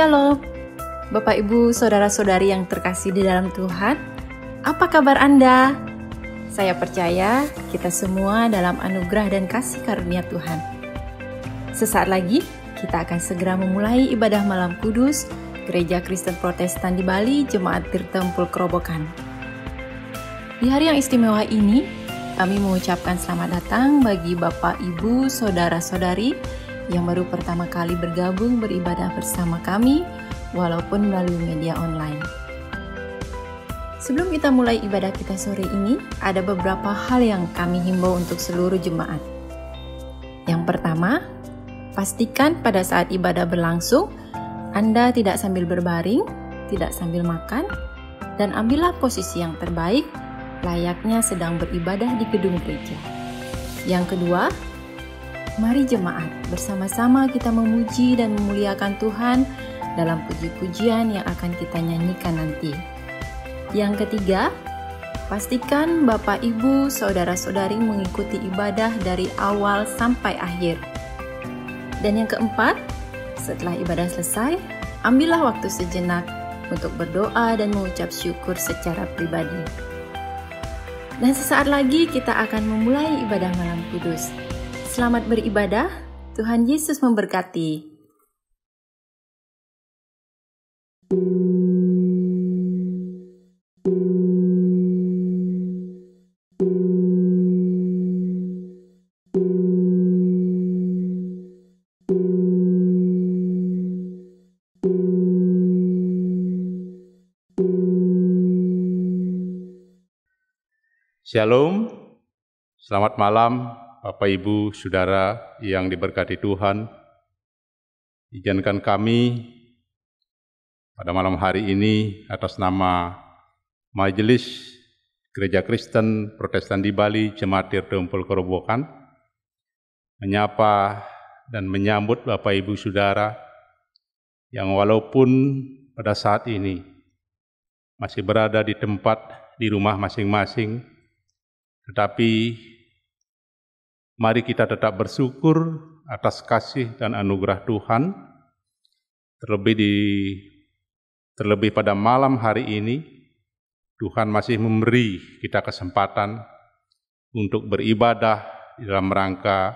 Shalom, Bapak Ibu Saudara-saudari yang terkasih di dalam Tuhan. Apa kabar Anda? Saya percaya kita semua dalam anugerah dan kasih karunia Tuhan. Sesaat lagi kita akan segera memulai ibadah malam kudus Gereja Kristen Protestan di Bali, Jemaat Tirta Empul Kerobokan. Di hari yang istimewa ini, kami mengucapkan selamat datang bagi Bapak, Ibu, Saudara-saudari yang baru pertama kali bergabung beribadah bersama kami, walaupun melalui media online. Sebelum kita mulai ibadah kita sore ini, ada beberapa hal yang kami himbau untuk seluruh jemaat. Yang pertama, pastikan pada saat ibadah berlangsung, Anda tidak sambil berbaring, tidak sambil makan, dan ambillah posisi yang terbaik, layaknya sedang beribadah di gedung gereja. Yang kedua, mari jemaat, bersama-sama kita memuji dan memuliakan Tuhan dalam puji-pujian yang akan kita nyanyikan nanti. Yang ketiga, pastikan Bapak, Ibu, Saudara-saudari mengikuti ibadah dari awal sampai akhir. Dan yang keempat, setelah ibadah selesai, ambillah waktu sejenak untuk berdoa dan mengucap syukur secara pribadi. Dan sesaat lagi kita akan memulai ibadah malam kudus. Selamat beribadah, Tuhan Yesus memberkati. Shalom, selamat malam Bapak Ibu Saudara yang diberkati Tuhan. Izinkan kami pada malam hari ini atas nama Majelis Gereja Kristen Protestan di Bali, Jemaat Tirta Empul Kerobokan, menyapa dan menyambut Bapak Ibu Saudara yang walaupun pada saat ini masih berada di tempat di rumah masing-masing, tetapi mari kita tetap bersyukur atas kasih dan anugerah Tuhan, terlebih pada malam hari ini, Tuhan masih memberi kita kesempatan untuk beribadah di dalam rangka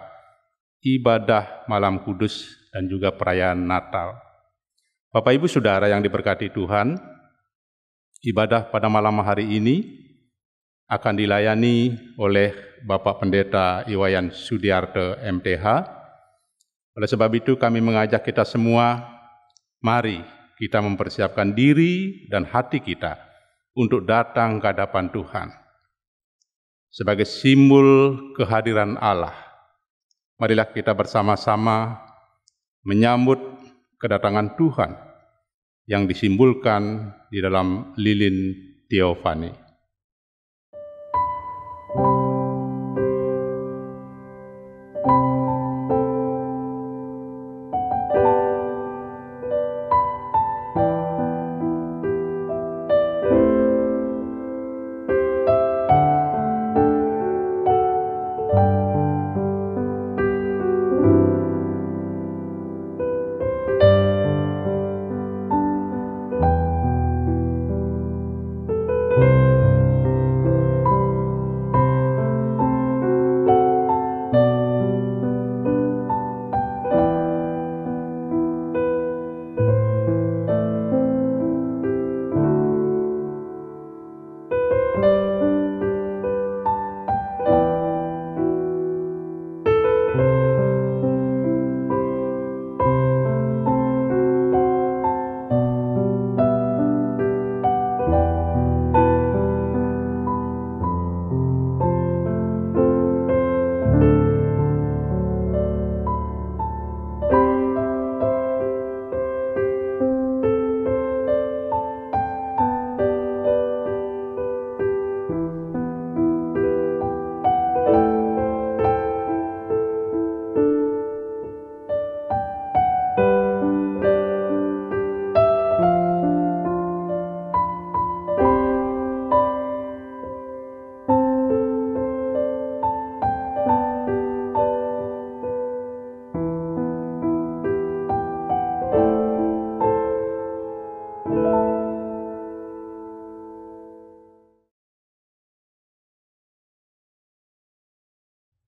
ibadah malam kudus dan juga perayaan Natal. Bapak Ibu Saudara yang diberkati Tuhan, ibadah pada malam hari ini akan dilayani oleh Bapak Pendeta Iwayan Sudiarte MTH. Oleh sebab itu kami mengajak kita semua, mari kita mempersiapkan diri dan hati kita untuk datang ke hadapan Tuhan. Sebagai simbol kehadiran Allah, marilah kita bersama-sama menyambut kedatangan Tuhan yang disimbolkan di dalam lilin Teofani.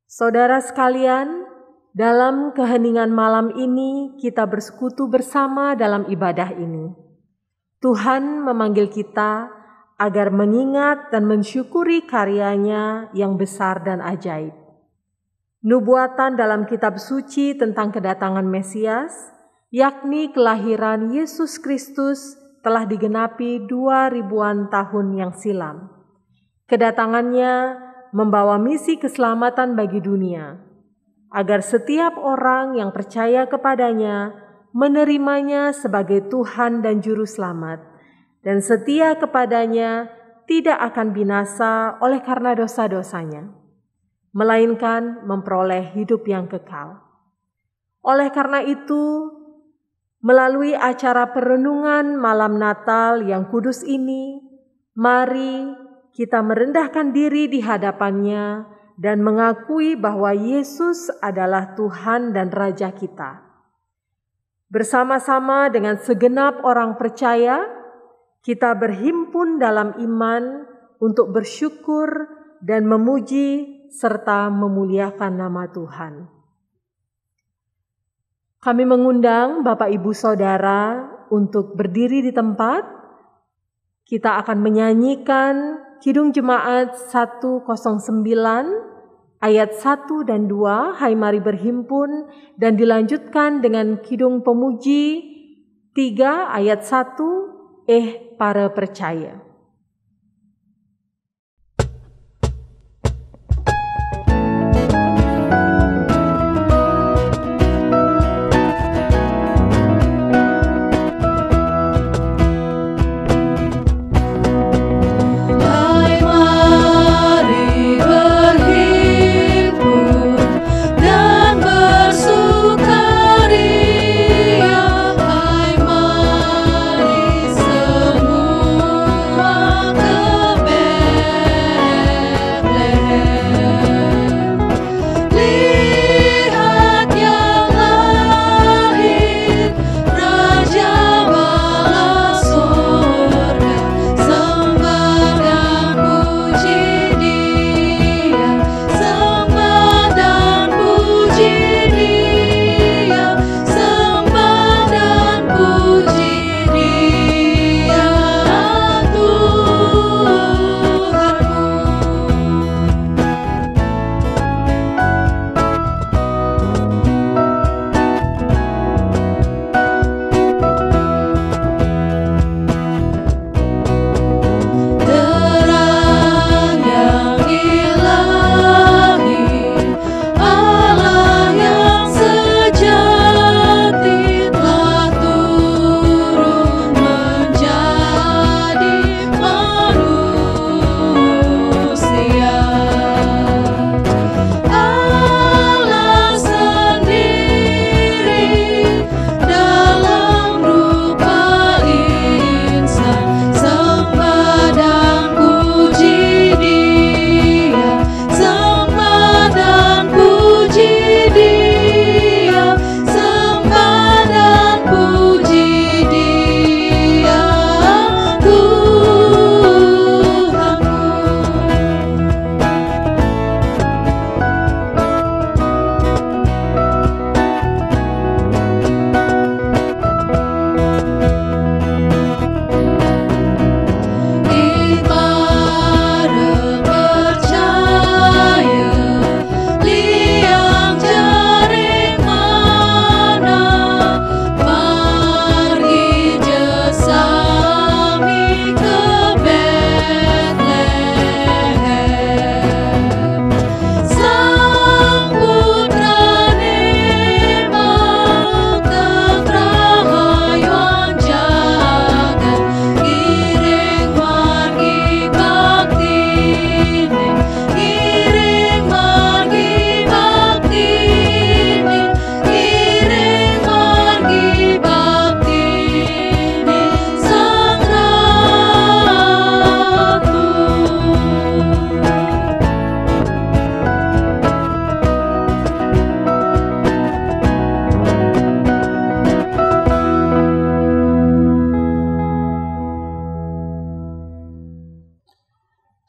Saudara sekalian, dalam keheningan malam ini kita bersekutu bersama dalam ibadah ini. Tuhan memanggil kita agar mengingat dan mensyukuri karyanya yang besar dan ajaib. Nubuatan dalam kitab suci tentang kedatangan Mesias, yakni kelahiran Yesus Kristus, telah digenapi 2000-an tahun yang silam. Kedatangannya membawa misi keselamatan bagi dunia, agar setiap orang yang percaya kepadanya menerimanya sebagai Tuhan dan Juru Selamat, dan setia kepadanya tidak akan binasa oleh karena dosa-dosanya, melainkan memperoleh hidup yang kekal. Oleh karena itu, melalui acara perenungan malam Natal yang kudus ini, mari kita merendahkan diri di hadapannya dan mengakui bahwa Yesus adalah Tuhan dan Raja kita. Bersama-sama dengan segenap orang percaya, kita berhimpun dalam iman untuk bersyukur dan memuji serta memuliakan nama Tuhan. Kami mengundang Bapak Ibu Saudara untuk berdiri di tempat. Kita akan menyanyikan Kidung Jemaat 109 ayat 1 dan 2, Hai Mari Berhimpun, dan dilanjutkan dengan Kidung Pemuji 3 ayat 1, Para Percaya.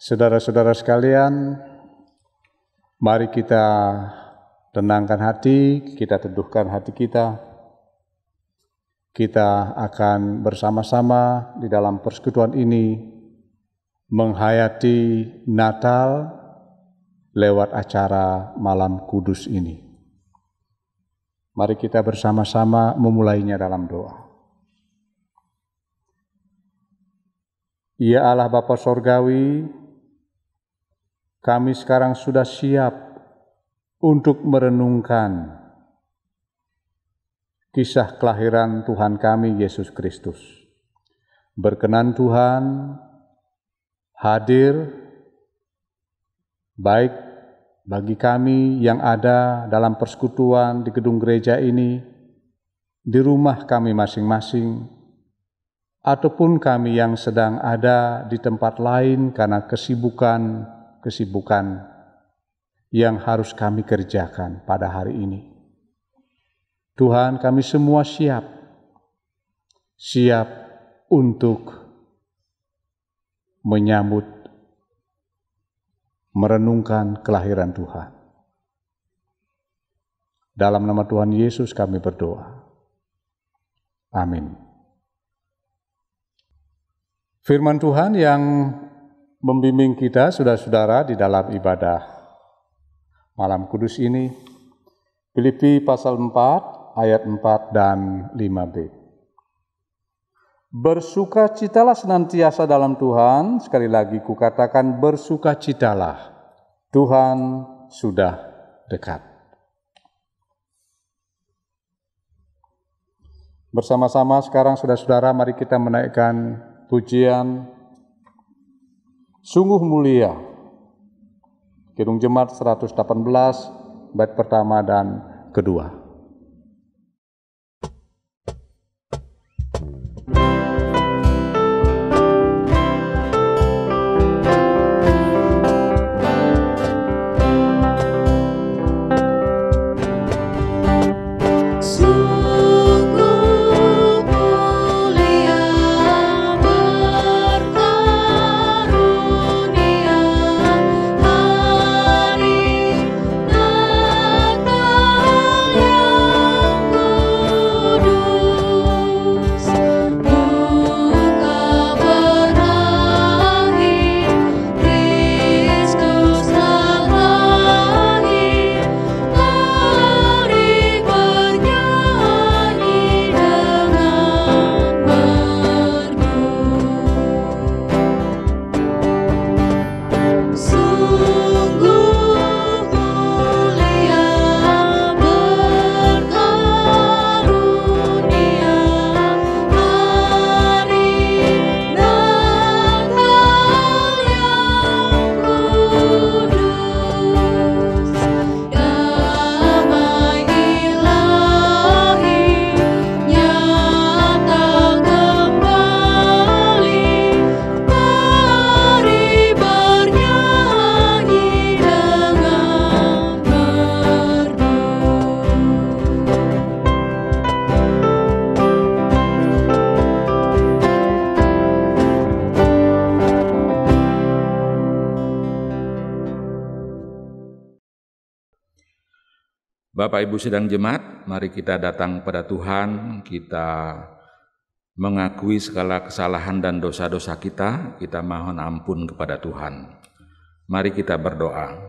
Saudara-saudara sekalian, Mari kita tenangkan hati, kita teduhkan hati kita. Kita akan bersama-sama di dalam persekutuan ini menghayati Natal lewat acara Malam Kudus ini. Mari kita bersama-sama memulainya dalam doa. Ya Allah Bapa Sorgawi, kami sekarang sudah siap untuk merenungkan kisah kelahiran Tuhan kami Yesus Kristus. Berkenan Tuhan hadir baik bagi kami yang ada dalam persekutuan di gedung gereja ini, di rumah kami masing-masing, ataupun kami yang sedang ada di tempat lain karena kesibukan yang harus kami kerjakan pada hari ini. Tuhan, kami semua siap untuk menyambut, merenungkan kelahiran Tuhan. Dalam nama Tuhan Yesus kami berdoa. Amin. Firman Tuhan yang membimbing kita, saudara-saudara, di dalam ibadah Malam Kudus ini, Filipi pasal 4, ayat 4 dan 5b. Bersukacitalah senantiasa dalam Tuhan, sekali lagi kukatakan bersukacitalah, Tuhan sudah dekat. Bersama-sama sekarang saudara-saudara, mari kita menaikkan pujian Sungguh Mulia, Kidung Jemaat 118, bait pertama dan kedua. Bapak Ibu sidang jemaat, mari kita datang kepada Tuhan, kita mengakui segala kesalahan dan dosa-dosa kita mohon ampun kepada Tuhan. Mari kita berdoa.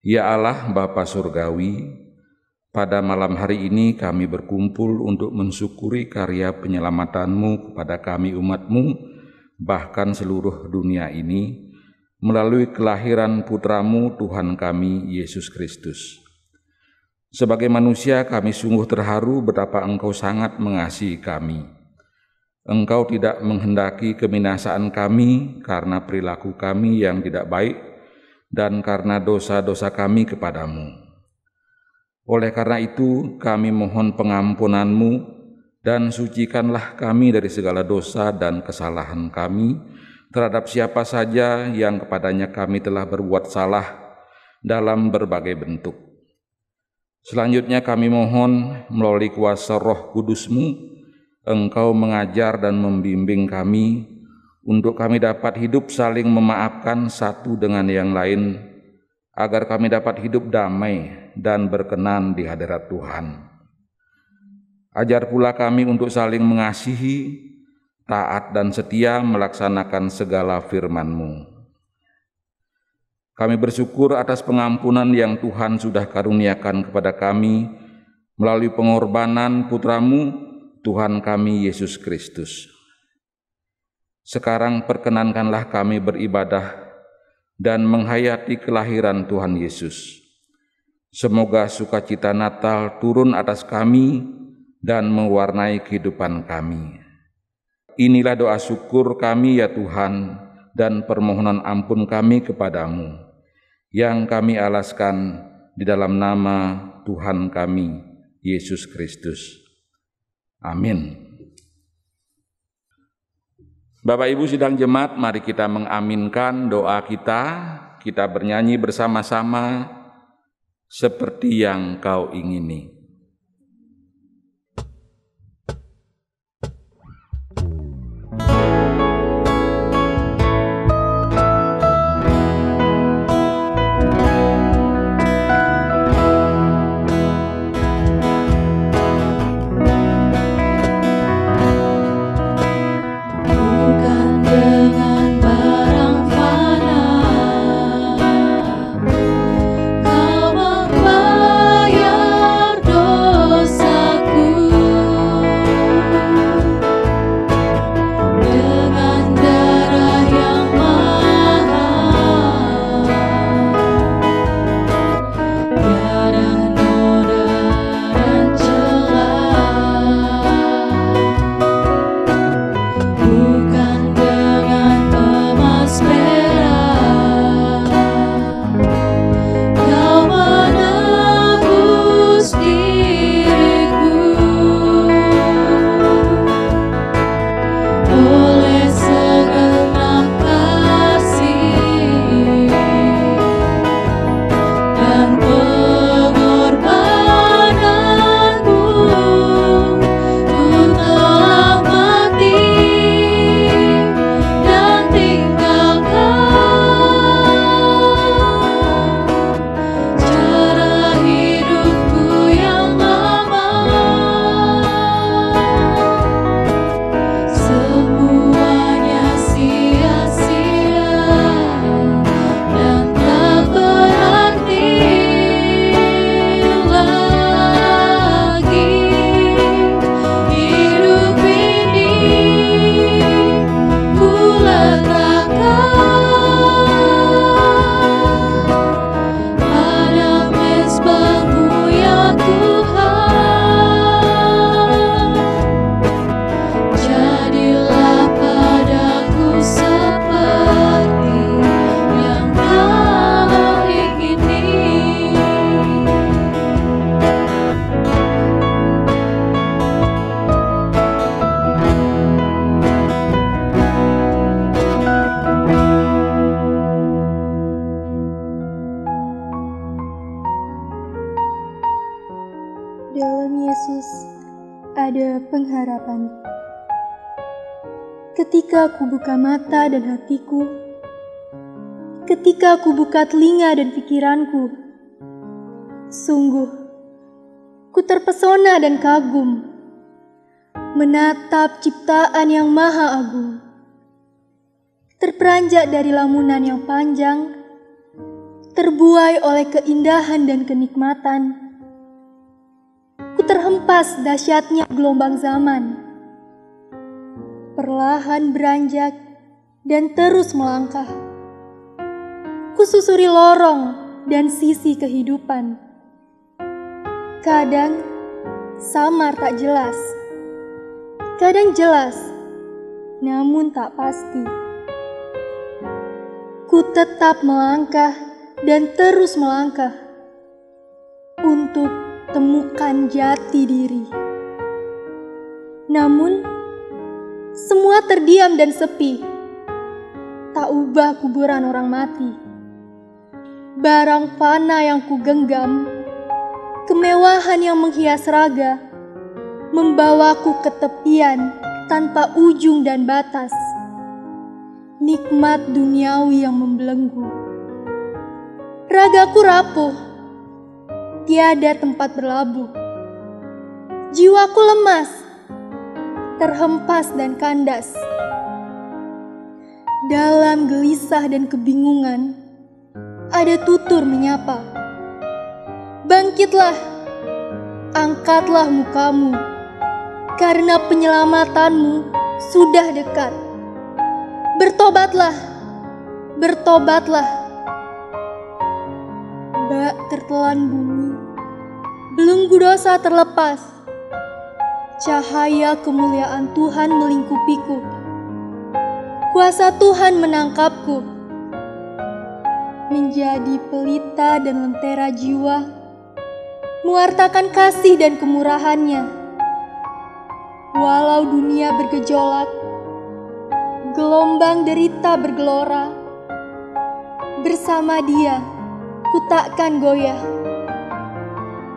Ya Allah Bapa Surgawi, pada malam hari ini kami berkumpul untuk mensyukuri karya penyelamatan-Mu kepada kami umat-Mu, bahkan seluruh dunia ini, melalui kelahiran Putra-Mu Tuhan kami Yesus Kristus. Sebagai manusia kami sungguh terharu betapa Engkau sangat mengasihi kami. Engkau tidak menghendaki kebinasaan kami karena perilaku kami yang tidak baik dan karena dosa-dosa kami kepadamu. Oleh karena itu kami mohon pengampunan-Mu dan sucikanlah kami dari segala dosa dan kesalahan kami terhadap siapa saja yang kepadanya kami telah berbuat salah dalam berbagai bentuk. Selanjutnya kami mohon melalui kuasa Roh Kudus-Mu, Engkau mengajar dan membimbing kami untuk kami dapat hidup saling memaafkan satu dengan yang lain agar kami dapat hidup damai dan berkenan di hadirat Tuhan. Ajar pula kami untuk saling mengasihi, taat dan setia melaksanakan segala firman-Mu. Kami bersyukur atas pengampunan yang Tuhan sudah karuniakan kepada kami melalui pengorbanan Putra-Mu, Tuhan kami Yesus Kristus. Sekarang perkenankanlah kami beribadah dan menghayati kelahiran Tuhan Yesus. Semoga sukacita Natal turun atas kami dan mewarnai kehidupan kami. Inilah doa syukur kami ya Tuhan dan permohonan ampun kami kepadamu, yang kami alaskan di dalam nama Tuhan kami, Yesus Kristus. Amin. Bapak Ibu sidang jemaat, mari kita mengaminkan doa kita. Kita bernyanyi bersama-sama, seperti yang Kau ingini. ada pengharapan. Ketika aku buka mata dan hatiku, ketika aku buka telinga dan pikiranku, sungguh ku terpesona dan kagum menatap ciptaan yang maha agung. Terperanjat dari lamunan yang panjang, terbuai oleh keindahan dan kenikmatan, ku terhempas dahsyatnya gelombang zaman. Perlahan beranjak dan terus melangkah, ku susuri lorong dan sisi kehidupan. Kadang samar tak jelas, kadang jelas, namun tak pasti. Ku tetap melangkah dan terus melangkah untuk temukan jati diri. Namun, semua terdiam dan sepi, tak ubah kuburan orang mati. Barang fana yang ku genggam, kemewahan yang menghias raga, membawaku ke tepian tanpa ujung dan batas. Nikmat duniawi yang membelenggu, Ragaku rapuh, tiada tempat berlabuh. Jiwaku lemas, terhempas dan kandas. Dalam gelisah dan kebingungan, ada tutur menyapa. Bangkitlah, angkatlah mukamu, karena penyelamatanmu sudah dekat. Bertobatlah, bertobatlah. Bak tertelan bumi, belenggu dosa terlepas. Cahaya kemuliaan Tuhan melingkupiku. Kuasa Tuhan menangkapku. Menjadi pelita dan lentera jiwa, mewartakan kasih dan kemurahannya. Walau dunia bergejolak, gelombang derita bergelora, bersama Dia ku takkan goyah.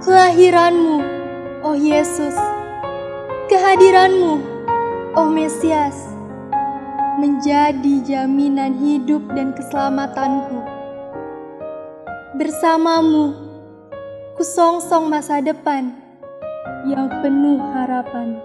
Kelahiranmu, oh Yesus, kehadiranmu, oh Mesias, menjadi jaminan hidup dan keselamatanku. Bersamamu, ku songsong masa depan yang penuh harapan.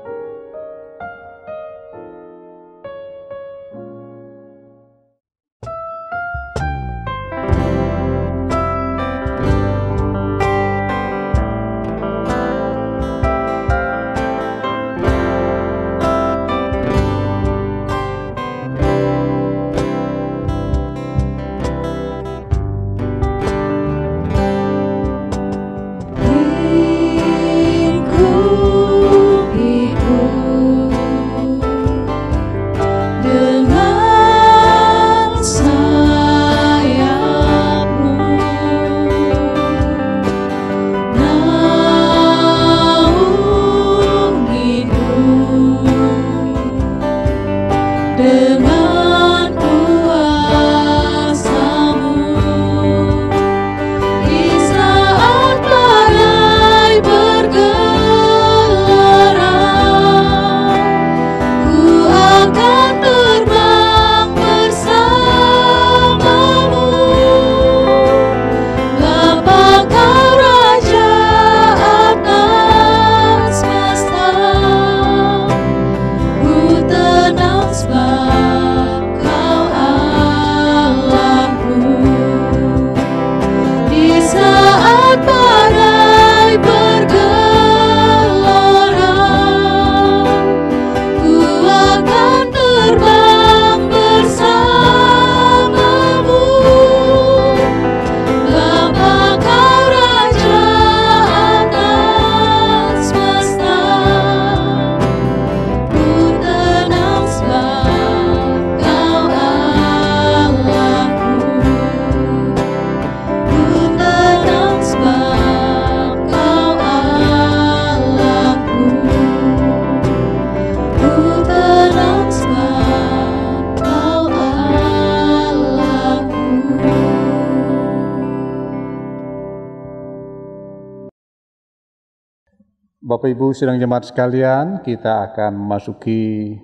Bapak Ibu sidang jemaat sekalian, kita akan memasuki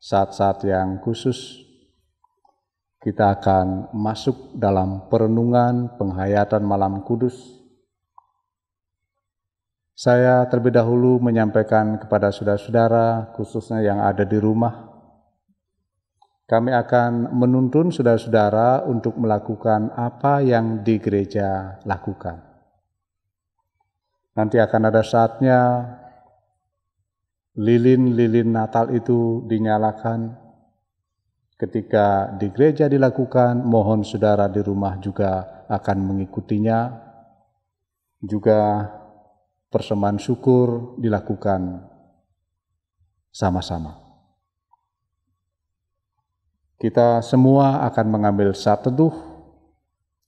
saat-saat yang khusus. Kita akan masuk dalam perenungan penghayatan malam kudus. Saya terlebih dahulu menyampaikan kepada saudara-saudara, khususnya yang ada di rumah. Kami akan menuntun saudara-saudara untuk melakukan apa yang di gereja lakukan. Nanti akan ada saatnya lilin-lilin Natal itu dinyalakan. Ketika di gereja dilakukan, mohon saudara di rumah juga akan mengikutinya. Juga persembahan syukur dilakukan sama-sama. Kita semua akan mengambil saat teduh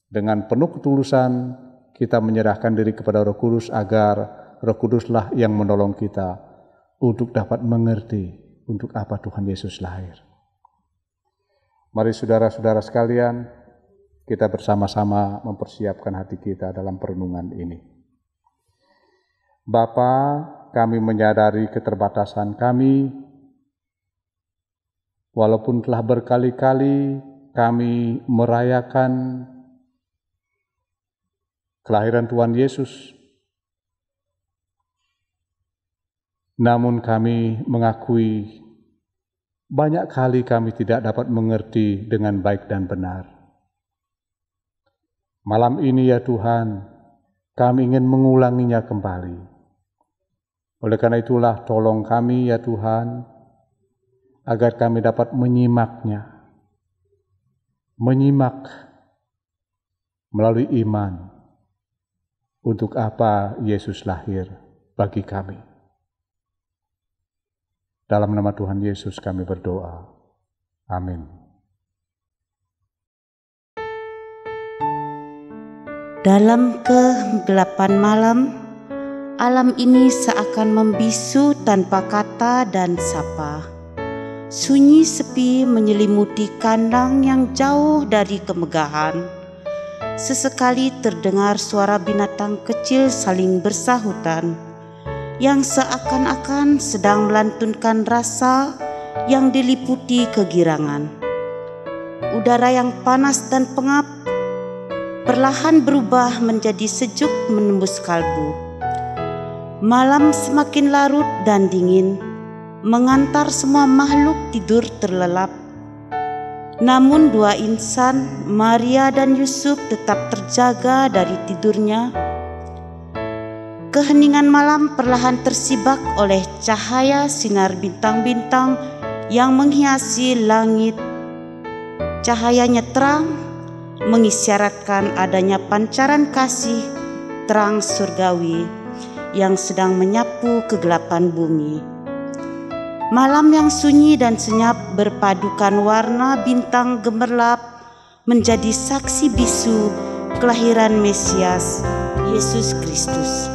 dengan penuh ketulusan. Kita menyerahkan diri kepada Roh Kudus agar Roh Kuduslah yang menolong kita untuk dapat mengerti untuk apa Tuhan Yesus lahir. Mari saudara-saudara sekalian, kita bersama-sama mempersiapkan hati kita dalam perenungan ini. Bapa, kami menyadari keterbatasan kami, walaupun telah berkali-kali kami merayakan kelahiran Tuhan Yesus. Namun kami mengakui banyak kali kami tidak dapat mengerti dengan baik dan benar. Malam ini ya Tuhan, kami ingin mengulanginya kembali. Oleh karena itulah tolong kami ya Tuhan, agar kami dapat menyimaknya. Menyimak melalui iman untuk apa Yesus lahir bagi kami. Dalam nama Tuhan Yesus kami berdoa. Amin. Dalam kegelapan malam, alam ini seakan membisu tanpa kata dan sapa. Sunyi sepi menyelimuti kandang yang jauh dari kemegahan. Sesekali terdengar suara binatang kecil saling bersahutan, yang seakan-akan sedang melantunkan rasa yang diliputi kegirangan. Udara yang panas dan pengap perlahan berubah menjadi sejuk menembus kalbu. Malam semakin larut dan dingin, mengantar semua makhluk tidur terlelap. Namun dua insan, Maria dan Yusuf, tetap terjaga dari tidurnya. Keheningan malam perlahan tersibak oleh cahaya sinar bintang-bintang yang menghiasi langit. Cahayanya terang, mengisyaratkan adanya pancaran kasih terang surgawi yang sedang menyapu kegelapan bumi. Malam yang sunyi dan senyap berpadukan warna bintang gemerlap menjadi saksi bisu kelahiran Mesias, Yesus Kristus.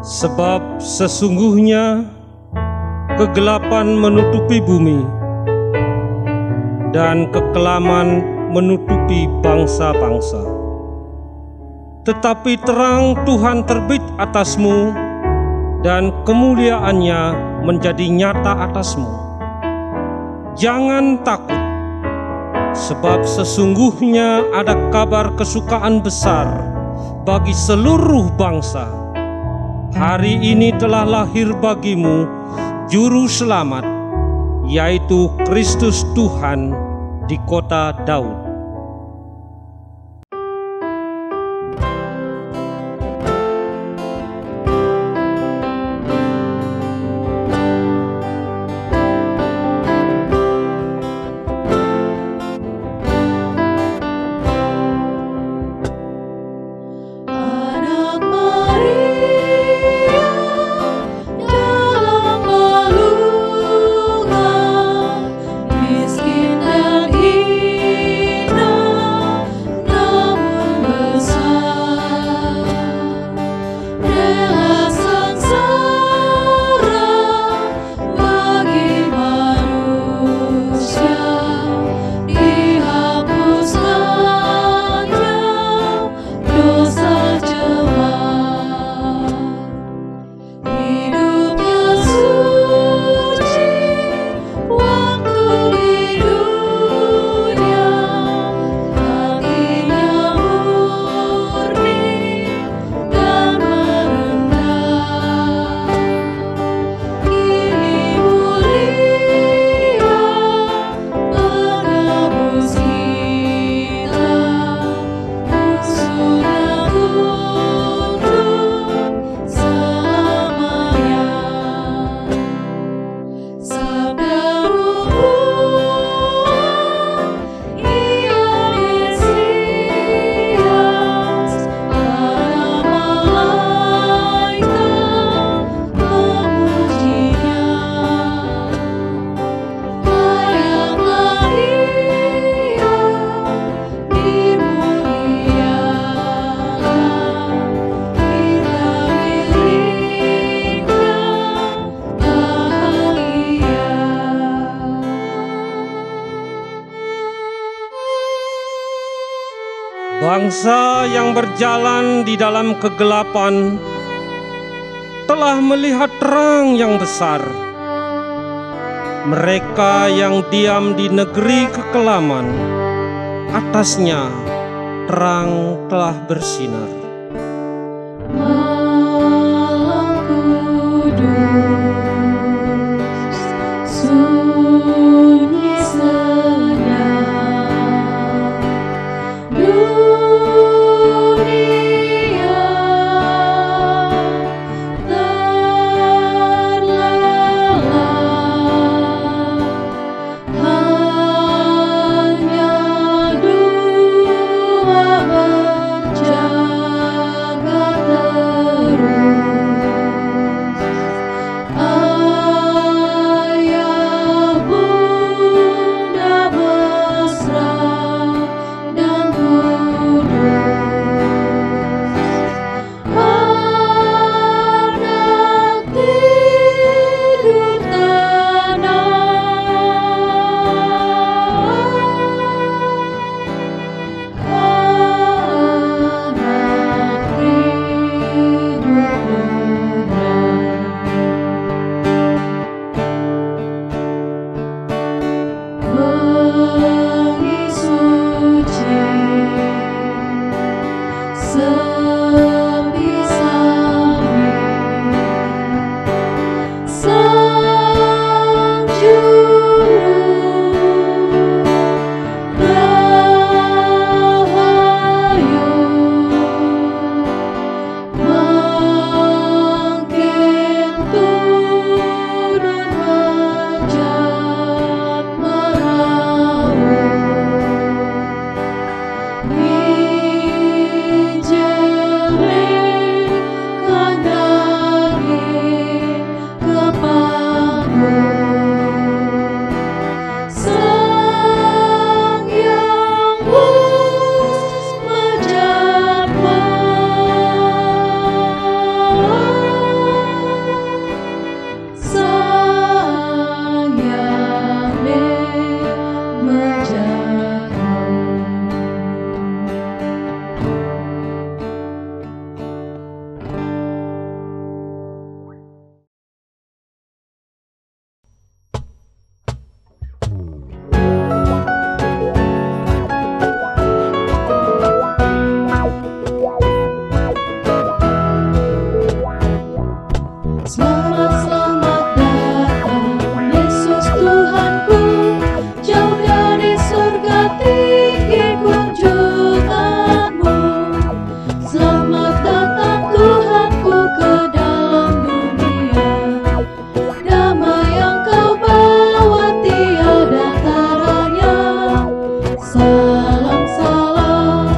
Sebab sesungguhnya kegelapan menutupi bumi dan kekelaman menutupi bangsa-bangsa. Tetapi terang Tuhan terbit atasmu dan kemuliaannya menjadi nyata atasmu. Jangan takut, sebab sesungguhnya ada kabar kesukaan besar bagi seluruh bangsa. Hari ini telah lahir bagimu Juru Selamat, yaitu Kristus Tuhan di kota Daud. Bangsa yang berjalan di dalam kegelapan telah melihat terang yang besar. Mereka yang diam di negeri kekelaman, atasnya terang telah bersinar. Malam kudus, sunyi senyap, dunia terlelap, hanya dua berjaga terus. Ayah bunda mesra dan kudus. Anak tidur tenang, anak tidur tenang. Bengi suci sepi-sepi, sang juru rahayu makin turun menjat meraung. Dijelingkan daging ke panggung, Sang Yang Wus menjamah, Sang Yang menjamah. Selamat, selamat datang Yesus Tuhanku, jauh dari surga tinggi kunjunganmu. Selamat datang Tuhanku ke dalam dunia, damai yang kau bawa tiada taranya. Salam, salam.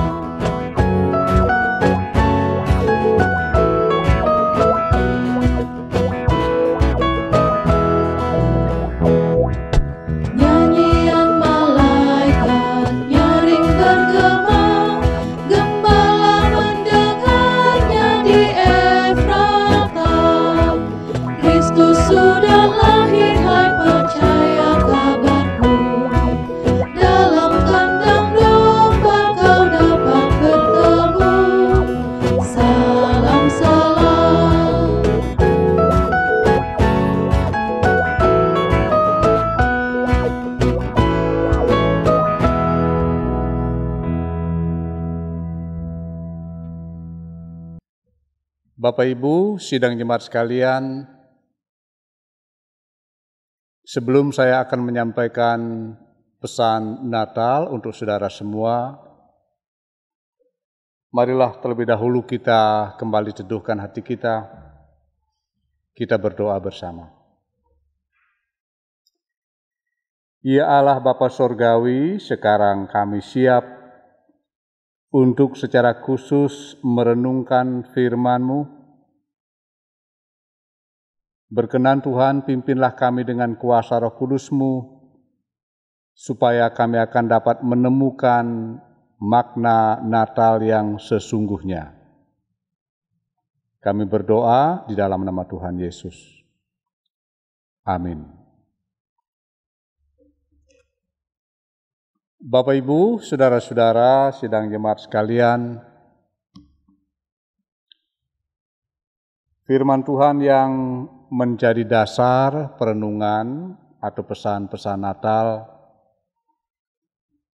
Nyanyian malaikat nyaring bergema, gembala mendengarnya di Efrata. Kristus sudah lahir, hai percaya kabarku. Dalam kandang domba kau dapat bertemu. Salam, salam. Bapak Ibu, sidang jemaat sekalian, sebelum saya akan menyampaikan pesan Natal untuk saudara semua, marilah terlebih dahulu kita kembali teduhkan hati kita. Kita berdoa bersama. Ya Allah Bapa Sorgawi, sekarang kami siap untuk secara khusus merenungkan firman-Mu. Berkenan Tuhan, pimpinlah kami dengan kuasa Roh Kudus-Mu, supaya kami akan dapat menemukan makna Natal yang sesungguhnya. Kami berdoa di dalam nama Tuhan Yesus. Amin. Bapak Ibu, saudara-saudara, sidang jemaat sekalian, firman Tuhan yang menjadi dasar perenungan atau pesan-pesan Natal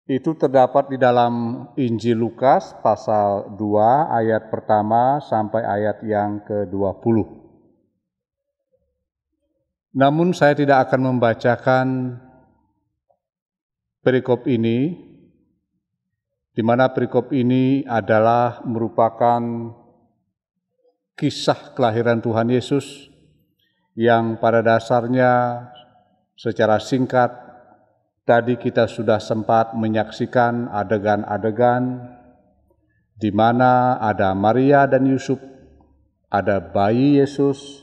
itu terdapat di dalam Injil Lukas pasal 2 ayat pertama sampai ayat yang ke-20. Namun saya tidak akan membacakan perikop ini, di mana perikop ini adalah merupakan kisah kelahiran Tuhan Yesus yang pada dasarnya secara singkat tadi kita sudah sempat menyaksikan adegan-adegan di mana ada Maria dan Yusuf, ada bayi Yesus,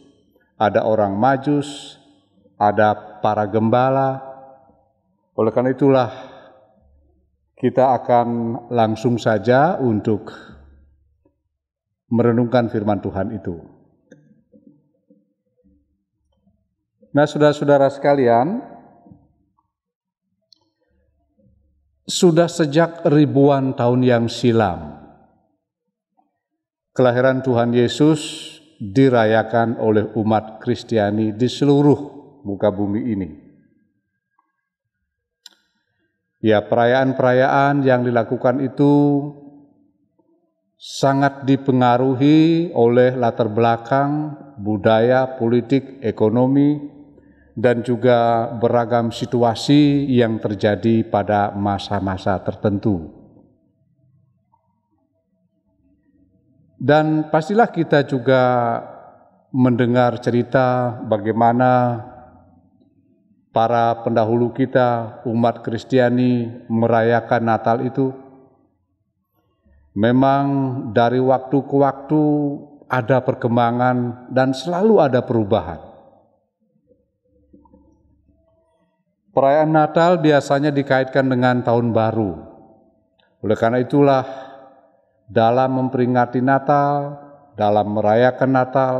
ada orang Majus, ada para gembala. Oleh karena itulah kita akan langsung saja untuk merenungkan firman Tuhan itu. Nah, saudara-saudara sekalian, sudah sejak ribuan tahun yang silam, kelahiran Tuhan Yesus dirayakan oleh umat Kristiani di seluruh muka bumi ini. Ya, perayaan-perayaan yang dilakukan itu sangat dipengaruhi oleh latar belakang budaya, politik, ekonomi, dan juga beragam situasi yang terjadi pada masa-masa tertentu. Dan pastilah kita juga mendengar cerita bagaimana para pendahulu kita, umat Kristiani, merayakan Natal itu. Memang dari waktu ke waktu ada perkembangan dan selalu ada perubahan. Perayaan Natal biasanya dikaitkan dengan Tahun Baru. Oleh karena itulah, dalam memperingati Natal, dalam merayakan Natal,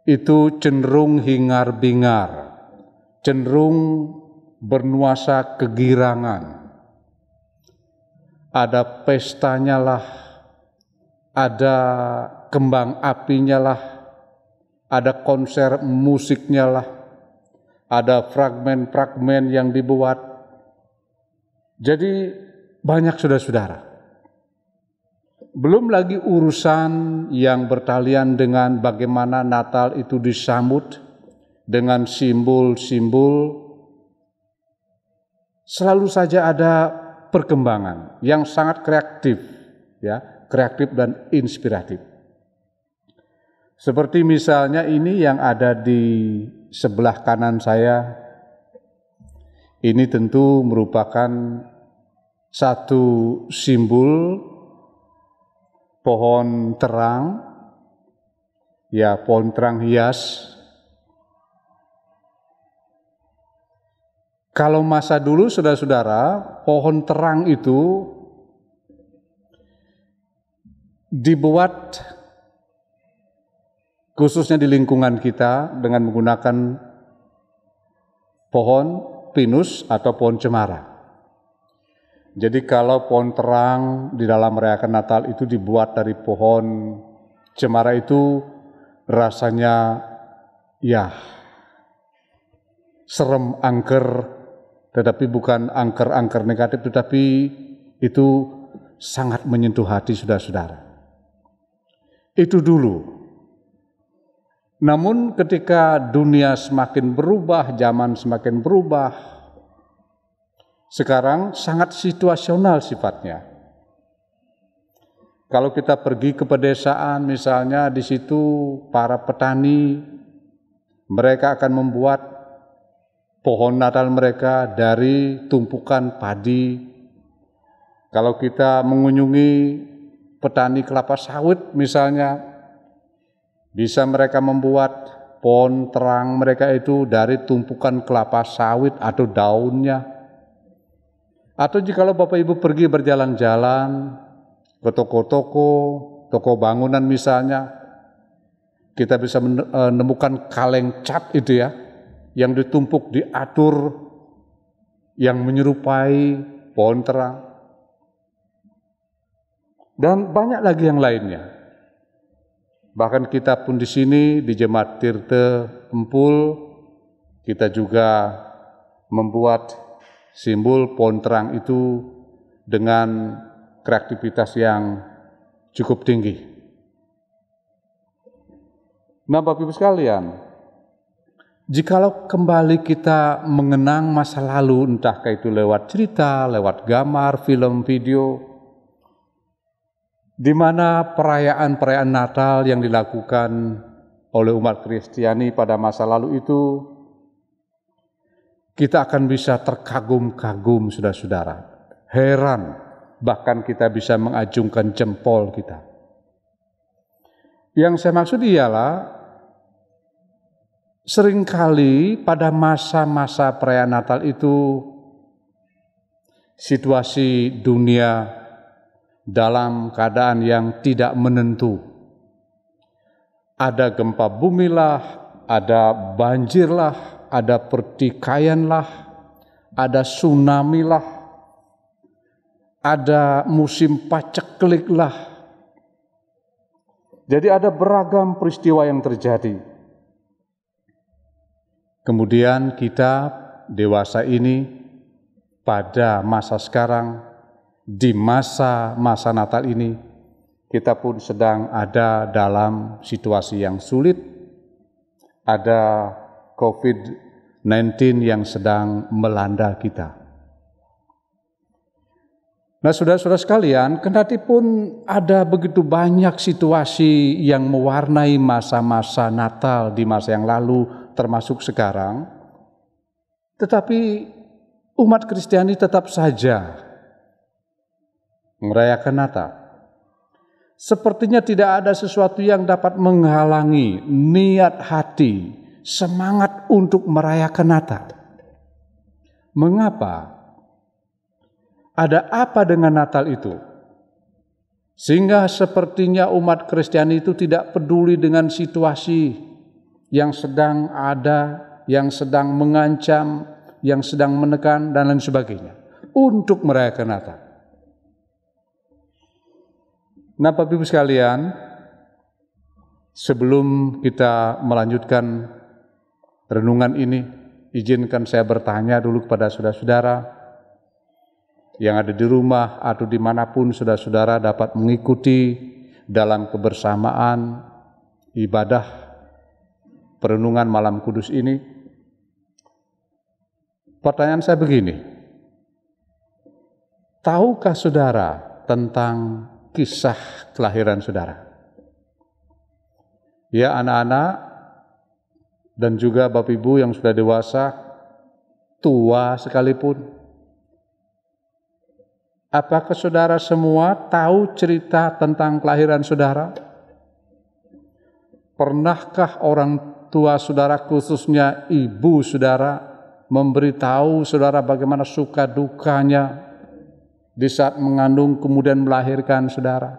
itu cenderung hingar-bingar, cenderung bernuansa kegirangan. Ada pestanya lah, ada kembang apinya lah, ada konser musiknya lah, ada fragmen-fragmen yang dibuat. Jadi banyak saudara-saudara. Belum lagi urusan yang bertalian dengan bagaimana Natal itu disambut dengan simbol-simbol. Selalu saja ada perkembangan yang sangat kreatif, ya, kreatif dan inspiratif. Seperti misalnya ini yang ada di sebelah kanan saya, ini tentu merupakan satu simbol pohon terang, ya, pohon terang hias. Kalau masa dulu, saudara-saudara, pohon terang itu dibuat khususnya di lingkungan kita dengan menggunakan pohon pinus atau pohon cemara. Jadi kalau pohon terang di dalam merayakan Natal itu dibuat dari pohon cemara itu rasanya ya serem, angker, tetapi bukan angker-angker negatif, tetapi itu sangat menyentuh hati saudara-saudara. Itu dulu. Namun ketika dunia semakin berubah, zaman semakin berubah, sekarang sangat situasional sifatnya. Kalau kita pergi ke pedesaan misalnya, di situ para petani, mereka akan membuat pohon Natal mereka dari tumpukan padi. Kalau kita mengunjungi petani kelapa sawit misalnya, bisa mereka membuat pohon terang mereka itu dari tumpukan kelapa sawit atau daunnya. Atau jikalau Bapak Ibu pergi berjalan-jalan ke toko-toko, toko bangunan misalnya, kita bisa menemukan kaleng cat itu ya, yang ditumpuk diatur yang menyerupai pohon terang, dan banyak lagi yang lainnya. Bahkan kita pun di sini di Jemaat Tirta Empul, kita juga membuat simbol pohon terang itu dengan kreativitas yang cukup tinggi. Nah, Bapak Ibu sekalian, jikalau kembali kita mengenang masa lalu, entah itu lewat cerita, lewat gambar, film, video, di mana perayaan-perayaan Natal yang dilakukan oleh umat Kristiani pada masa lalu itu, kita akan bisa terkagum-kagum, saudara-saudara, heran, bahkan kita bisa mengacungkan jempol kita. Yang saya maksud ialah, seringkali pada masa-masa perayaan Natal itu, situasi dunia dalam keadaan yang tidak menentu. Ada gempa bumi lah, ada banjir lah, ada pertikaian lah, ada tsunami lah, ada musim paceklik lah. Jadi ada beragam peristiwa yang terjadi. Kemudian kita dewasa ini pada masa sekarang, di masa-masa Natal ini, kita pun sedang ada dalam situasi yang sulit. Ada COVID-19 yang sedang melanda kita. Nah, saudara-saudara sekalian, kendati pun ada begitu banyak situasi yang mewarnai masa-masa Natal di masa yang lalu, termasuk sekarang, tetapi umat Kristiani tetap saja merayakan Natal. Sepertinya tidak ada sesuatu yang dapat menghalangi niat hati, semangat untuk merayakan Natal. Mengapa? Ada apa dengan Natal itu? Sehingga sepertinya umat Kristiani itu tidak peduli dengan situasi yang sedang ada, yang sedang mengancam, yang sedang menekan, dan lain sebagainya, untuk merayakan Natal. Nah, Bapak Ibu sekalian, sebelum kita melanjutkan renungan ini, izinkan saya bertanya dulu kepada saudara-saudara yang ada di rumah atau dimanapun saudara-saudara dapat mengikuti dalam kebersamaan ibadah perenungan malam kudus ini. Pertanyaan saya begini, tahukah saudara tentang kisah kelahiran saudara? Ya, anak-anak dan juga Bapak Ibu yang sudah dewasa, tua sekalipun, apakah saudara semua tahu cerita tentang kelahiran saudara? Pernahkah orang tua saudara, khususnya ibu saudara, memberitahu saudara bagaimana suka dukanya di saat mengandung kemudian melahirkan saudara?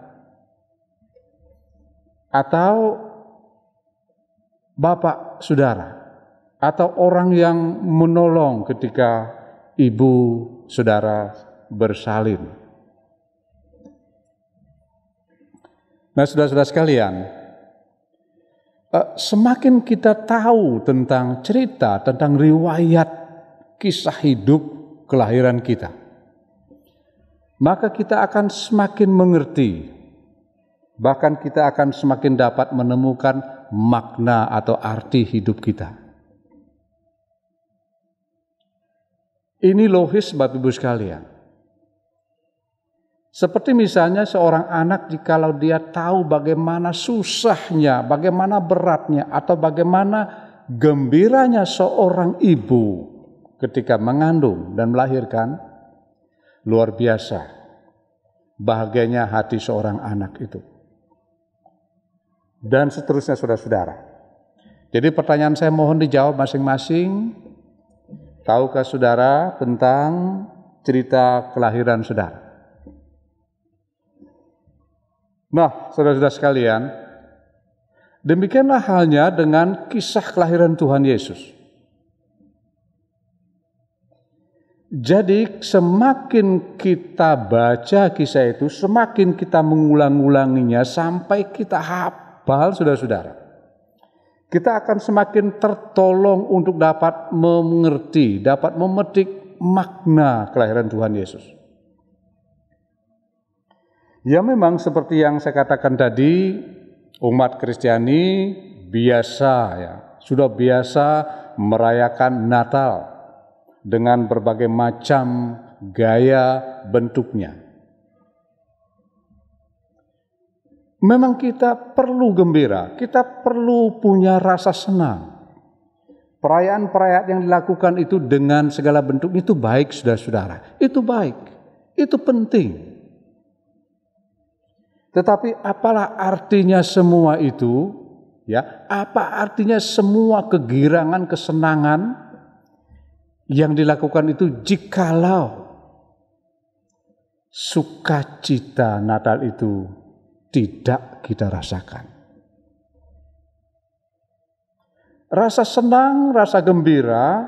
Atau bapak saudara, atau orang yang menolong ketika ibu saudara bersalin? Nah, saudara-saudara sekalian, semakin kita tahu tentang cerita, tentang riwayat kisah hidup kelahiran kita, maka kita akan semakin mengerti, bahkan kita akan semakin dapat menemukan makna atau arti hidup kita. Ini logis, Bapak Ibu sekalian. Seperti misalnya seorang anak, jikalau dia tahu bagaimana susahnya, bagaimana beratnya, atau bagaimana gembiranya seorang ibu ketika mengandung dan melahirkan, luar biasa bahagianya hati seorang anak itu. Dan seterusnya, saudara-saudara. Jadi pertanyaan saya mohon dijawab masing-masing. Tahukah saudara tentang cerita kelahiran saudara? Nah, saudara-saudara sekalian, demikianlah halnya dengan kisah kelahiran Tuhan Yesus. Jadi semakin kita baca kisah itu, semakin kita mengulang-ulanginya sampai kita hafal, saudara-saudara. Kita akan semakin tertolong untuk dapat mengerti, dapat memetik makna kelahiran Tuhan Yesus. Ya memang seperti yang saya katakan tadi, umat Kristiani biasa ya, sudah biasa merayakan Natal dengan berbagai macam gaya bentuknya. Memang kita perlu gembira, kita perlu punya rasa senang. Perayaan-perayaan yang dilakukan itu dengan segala bentuk itu baik, saudara-saudara. Itu baik, itu penting. Tetapi apalah artinya semua itu? Ya, apa artinya semua kegirangan, kesenangan yang dilakukan itu jikalau sukacita Natal itu tidak kita rasakan. Rasa senang, rasa gembira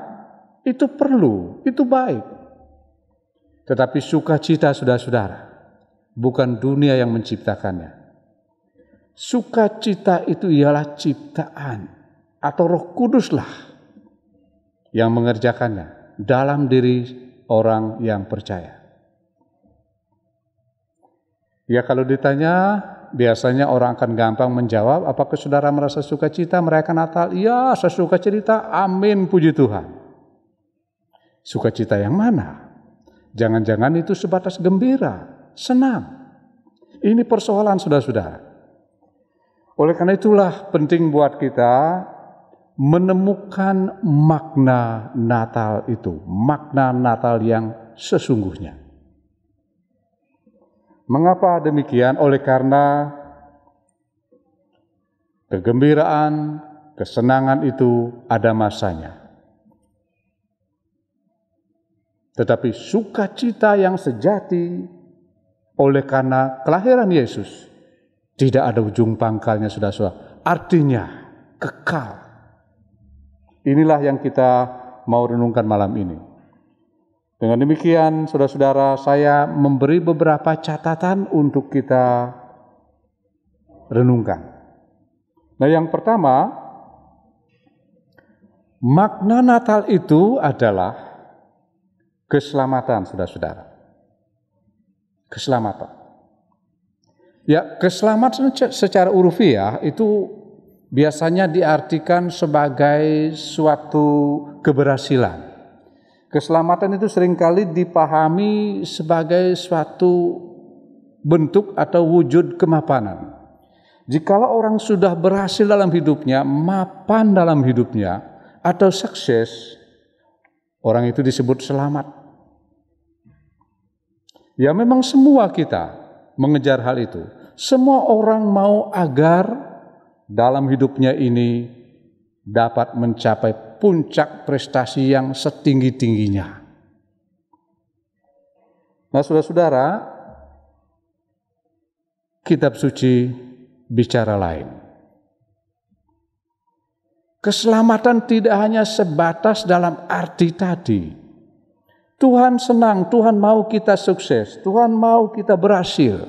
itu perlu, itu baik. Tetapi sukacita, saudara-saudara, bukan dunia yang menciptakannya. Sukacita itu ialah ciptaan atau Roh Kuduslah yang mengerjakannya dalam diri orang yang percaya. Ya kalau ditanya, biasanya orang akan gampang menjawab, apakah saudara merasa sukacita merayakan Natal? Ya, saya sukacita, amin, puji Tuhan. Sukacita yang mana? Jangan-jangan itu sebatas gembira, senang. Ini persoalan saudara-saudara. Oleh karena itulah penting buat kita menemukan makna Natal itu, makna Natal yang sesungguhnya. Mengapa demikian? Oleh karena kegembiraan, kesenangan itu ada masanya. Tetapi sukacita yang sejati oleh karena kelahiran Yesus tidak ada ujung pangkalnya, saudara-saudara. Artinya kekal. Inilah yang kita mau renungkan malam ini. Dengan demikian, saudara-saudara, saya memberi beberapa catatan untuk kita renungkan. Nah, yang pertama, makna Natal itu adalah keselamatan, saudara-saudara. Keselamatan. Ya, keselamatan secara urufiah itu biasanya diartikan sebagai suatu keberhasilan. Keselamatan itu seringkali dipahami sebagai suatu bentuk atau wujud kemapanan. Jikalau orang sudah berhasil dalam hidupnya, mapan dalam hidupnya, atau sukses, orang itu disebut selamat. Ya memang semua kita mengejar hal itu. Semua orang mau agar dalam hidupnya ini dapat mencapai puncak prestasi yang setinggi-tingginya. Nah, saudara-saudara, kitab suci bicara lain. Keselamatan tidak hanya sebatas dalam arti tadi. Tuhan senang, Tuhan mau kita sukses, Tuhan mau kita berhasil.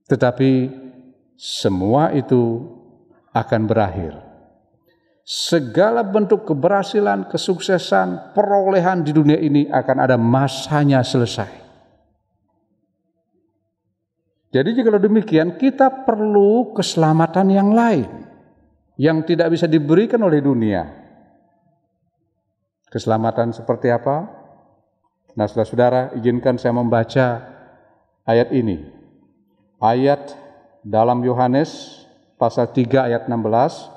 Tetapi semua itu akan berakhir. Segala bentuk keberhasilan, kesuksesan, perolehan di dunia ini akan ada masanya selesai. Jadi jika demikian, kita perlu keselamatan yang lain yang tidak bisa diberikan oleh dunia. Keselamatan seperti apa? Nah, saudara-saudara, izinkan saya membaca ayat ini. Ayat dalam Yohanes pasal 3 ayat 16.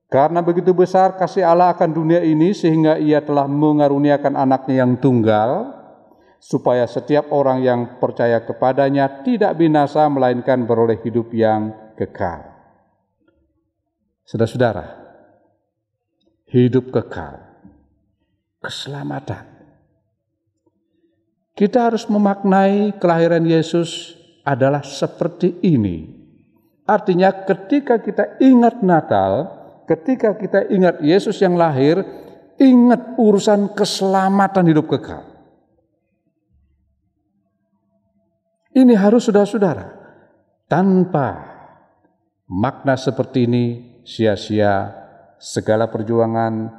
Karena begitu besar kasih Allah akan dunia ini sehingga ia telah mengaruniakan anaknya yang tunggal, supaya setiap orang yang percaya kepadanya tidak binasa melainkan beroleh hidup yang kekal. Saudara-saudara, hidup kekal, keselamatan. Kita harus memaknai kelahiran Yesus adalah seperti ini. Artinya ketika kita ingat Natal, ketika kita ingat Yesus yang lahir, Ingat urusan keselamatan hidup kekal. Ini harus saudara-saudara. Tanpa makna seperti ini, sia-sia segala perjuangan,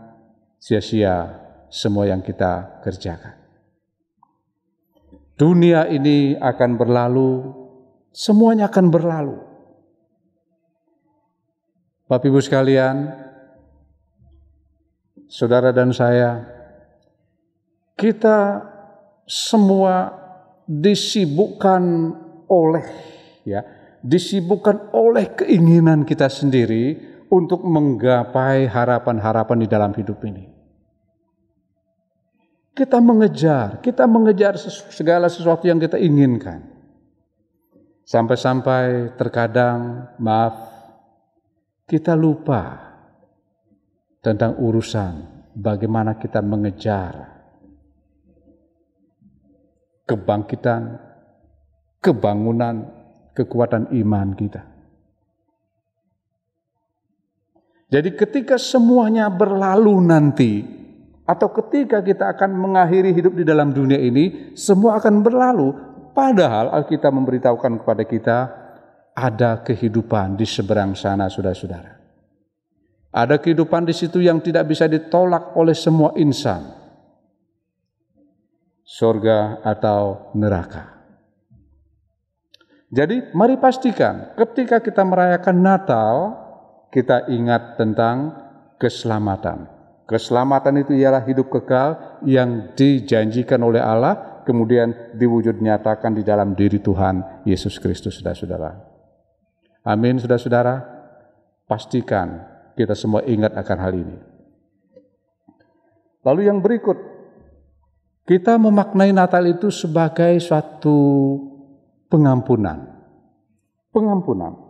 sia-sia semua yang kita kerjakan. Dunia ini akan berlalu, semuanya akan berlalu. Bapak Ibu sekalian, saudara dan saya, kita semua disibukkan oleh keinginan kita sendiri untuk menggapai harapan-harapan di dalam hidup ini. Kita mengejar segala sesuatu yang kita inginkan. Sampai-sampai terkadang, kita lupa tentang urusan bagaimana kita mengejar kebangkitan, kebangunan, kekuatan iman kita. Jadi ketika semuanya berlalu nanti, atau ketika kita akan mengakhiri hidup di dalam dunia ini, semua akan berlalu. Padahal Alkitab memberitahukan kepada kita, ada kehidupan di seberang sana, saudara-saudara. Ada kehidupan di situ yang tidak bisa ditolak oleh semua insan. Surga atau neraka. Jadi mari pastikan ketika kita merayakan Natal, kita ingat tentang keselamatan. Keselamatan itu ialah hidup kekal yang dijanjikan oleh Allah, kemudian diwujud nyatakan di dalam diri Tuhan Yesus Kristus, saudara-saudara. Amin, saudara-saudara. Pastikan kita semua ingat akan hal ini. Lalu yang berikut, kita memaknai Natal itu sebagai suatu pengampunan. Pengampunan.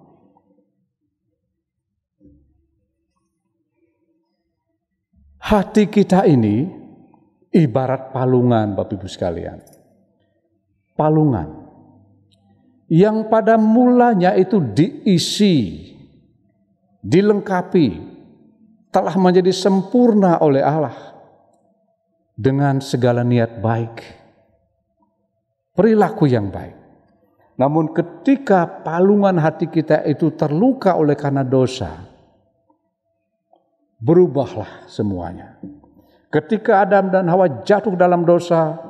Hati kita ini ibarat palungan, Bapak Ibu sekalian. Palungan yang pada mulanya itu diisi, dilengkapi, telah menjadi sempurna oleh Allah dengan segala niat baik, perilaku yang baik. Namun ketika palungan hati kita itu terluka oleh karena dosa, berubahlah semuanya. Ketika Adam dan Hawa jatuh dalam dosa,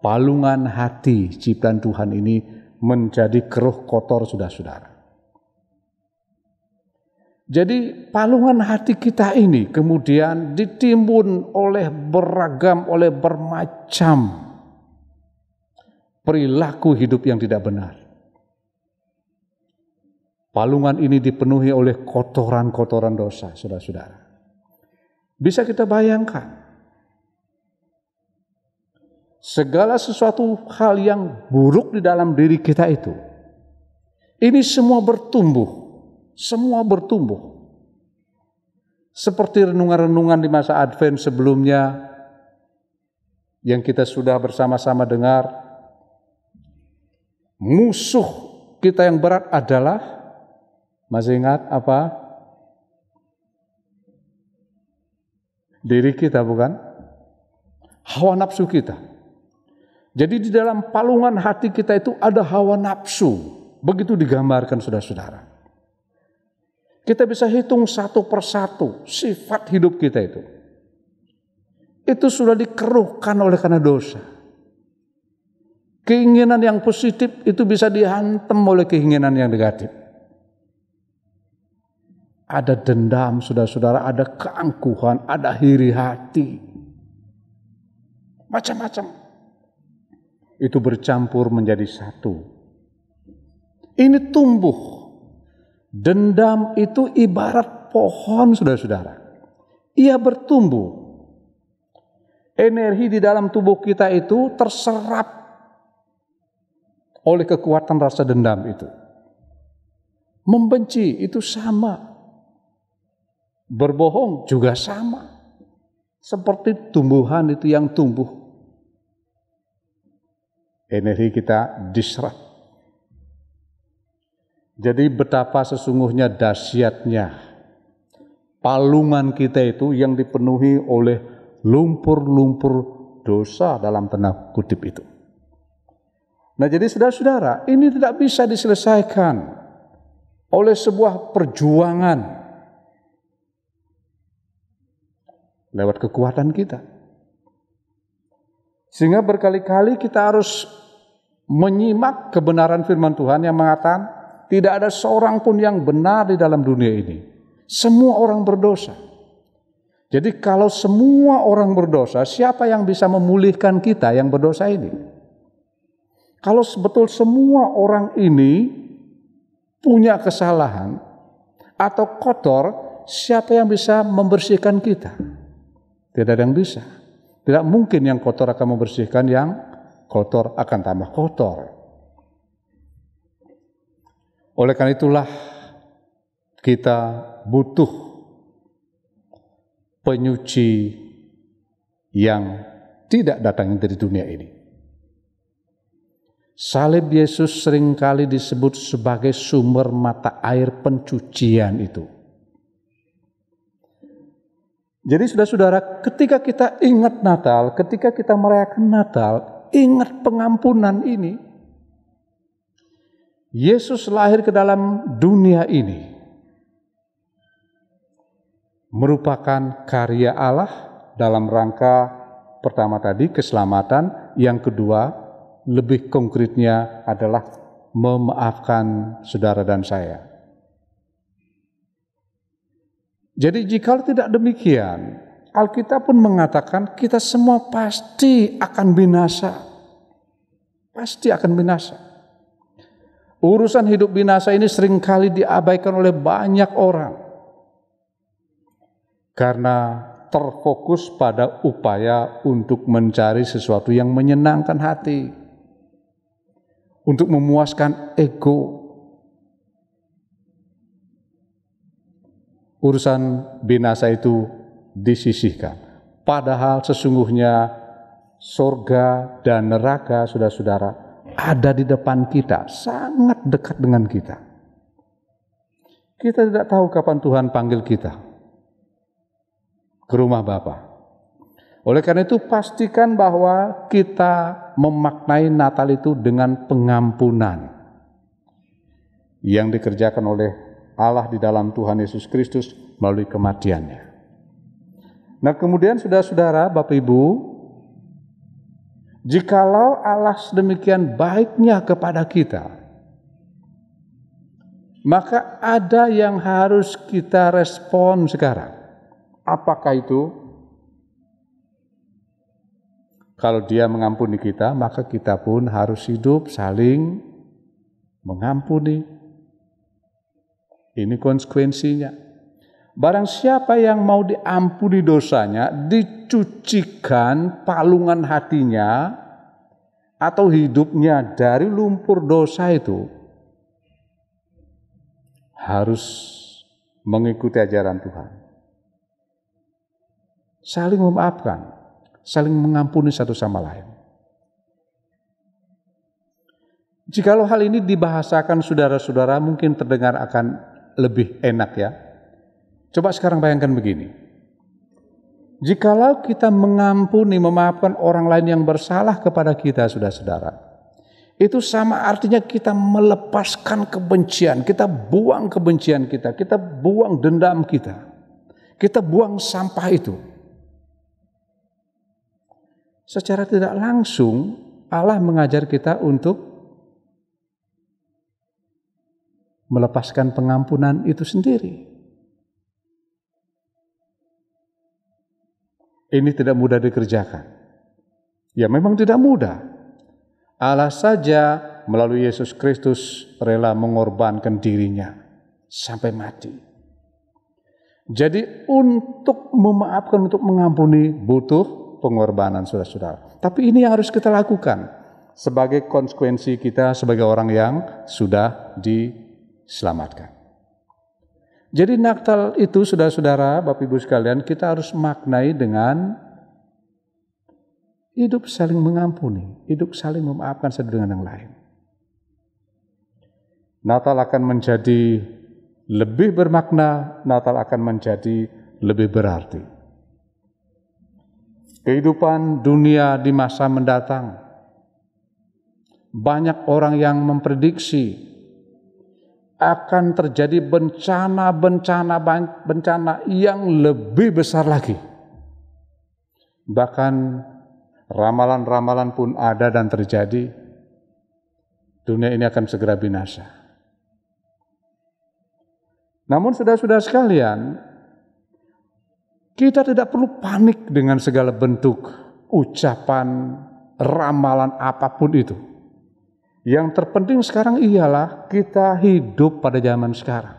palungan hati ciptaan Tuhan ini menjadi keruh kotor, saudara-saudara. Jadi palungan hati kita ini kemudian ditimbun oleh bermacam perilaku hidup yang tidak benar. Palungan ini dipenuhi oleh kotoran-kotoran dosa, saudara-saudara. Bisa kita bayangkan, segala sesuatu hal yang buruk di dalam diri kita itu, ini semua bertumbuh. Seperti renungan-renungan di masa Advent sebelumnya, yang kita sudah bersama-sama dengar, musuh kita yang berat adalah, masih ingat apa? Diri kita, bukan? Hawa nafsu kita. Jadi di dalam palungan hati kita itu ada hawa nafsu. Begitu digambarkan, saudara-saudara. Kita bisa hitung satu persatu sifat hidup kita itu. Itu sudah dikeruhkan oleh karena dosa. Keinginan yang positif itu bisa dihantam oleh keinginan yang negatif. Ada dendam, saudara-saudara, ada keangkuhan, ada iri hati. Macam-macam. Itu bercampur menjadi satu. Ini tumbuh. Dendam itu ibarat pohon, saudara-saudara. Ia bertumbuh. Energi di dalam tubuh kita itu terserap oleh kekuatan rasa dendam itu. Membenci itu sama. Berbohong juga sama. Seperti tumbuhan itu yang tumbuh. Energi kita diserap. Jadi betapa sesungguhnya dahsyatnya palungan kita itu yang dipenuhi oleh lumpur-lumpur dosa dalam tanda kutip itu. Nah, jadi saudara-saudara, ini tidak bisa diselesaikan oleh sebuah perjuangan lewat kekuatan kita. Sehingga berkali-kali kita harus menyimak kebenaran firman Tuhan yang mengatakan tidak ada seorang pun yang benar di dalam dunia ini. Semua orang berdosa. Jadi kalau semua orang berdosa, siapa yang bisa memulihkan kita yang berdosa ini? Kalau betul semua orang ini punya kesalahan atau kotor, siapa yang bisa membersihkan kita? Tidak ada yang bisa. Tidak mungkin yang kotor akan membersihkan yang kotor akan tambah kotor. Oleh karena itulah kita butuh penyuci yang tidak datang dari dunia ini. Salib Yesus seringkali disebut sebagai sumber mata air pencucian itu. Jadi saudara-saudara, ketika kita ingat Natal, ketika kita merayakan Natal, ingat pengampunan ini. Yesus lahir ke dalam dunia ini merupakan karya Allah dalam rangka pertama tadi keselamatan, yang kedua lebih konkretnya adalah memaafkan saudara dan saya. Jadi jika tidak demikian, Alkitab pun mengatakan kita semua pasti akan binasa. Pasti akan binasa. Urusan hidup binasa ini seringkali diabaikan oleh banyak orang. Karena terfokus pada upaya untuk mencari sesuatu yang menyenangkan hati. Untuk memuaskan ego. Urusan binasa itu disisihkan. Padahal sesungguhnya surga dan neraka, saudara-saudara, ada di depan kita, sangat dekat dengan kita. Kita tidak tahu kapan Tuhan panggil kita ke rumah Bapa. Oleh karena itu pastikan bahwa kita memaknai Natal itu dengan pengampunan yang dikerjakan oleh Allah di dalam Tuhan Yesus Kristus melalui kematiannya. Nah, kemudian saudara-saudara, Bapak Ibu, jikalau Allah sedemikian baiknya kepada kita, maka ada yang harus kita respon sekarang. Apakah itu? Kalau Dia mengampuni kita, maka kita pun harus hidup saling mengampuni. Ini konsekuensinya. Barang siapa yang mau diampuni dosanya, dicucikan palungan hatinya atau hidupnya dari lumpur dosa itu, harus mengikuti ajaran Tuhan. Saling memaafkan, saling mengampuni satu sama lain. Jikalau hal ini dibahasakan saudara-saudara, mungkin terdengar akan lebih enak ya. Coba sekarang bayangkan begini. Jikalau kita mengampuni, memaafkan orang lain yang bersalah kepada kita, saudara-saudara, itu sama artinya kita melepaskan kebencian, kita buang kebencian kita buang dendam kita buang sampah itu. Secara tidak langsung Allah mengajar kita untuk melepaskan pengampunan itu sendiri. Ini tidak mudah dikerjakan. Ya memang tidak mudah. Allah saja melalui Yesus Kristus rela mengorbankan dirinya sampai mati. Jadi untuk memaafkan, untuk mengampuni butuh pengorbanan, saudara-saudara. Tapi ini yang harus kita lakukan sebagai konsekuensi kita sebagai orang yang sudah diselamatkan. Jadi Natal itu, saudara-saudara, Bapak Ibu sekalian, kita harus maknai dengan hidup saling mengampuni, hidup saling memaafkan satu dengan yang lain. Natal akan menjadi lebih bermakna, Natal akan menjadi lebih berarti. kehidupan dunia di masa mendatang. Banyak orang yang memprediksi akan terjadi bencana yang lebih besar lagi. Bahkan ramalan-ramalan pun ada dan terjadi. Dunia ini akan segera binasa. Namun saudara-saudara sekalian, kita tidak perlu panik dengan segala bentuk ucapan, ramalan apapun itu. Yang terpenting sekarang ialah kita hidup pada zaman sekarang.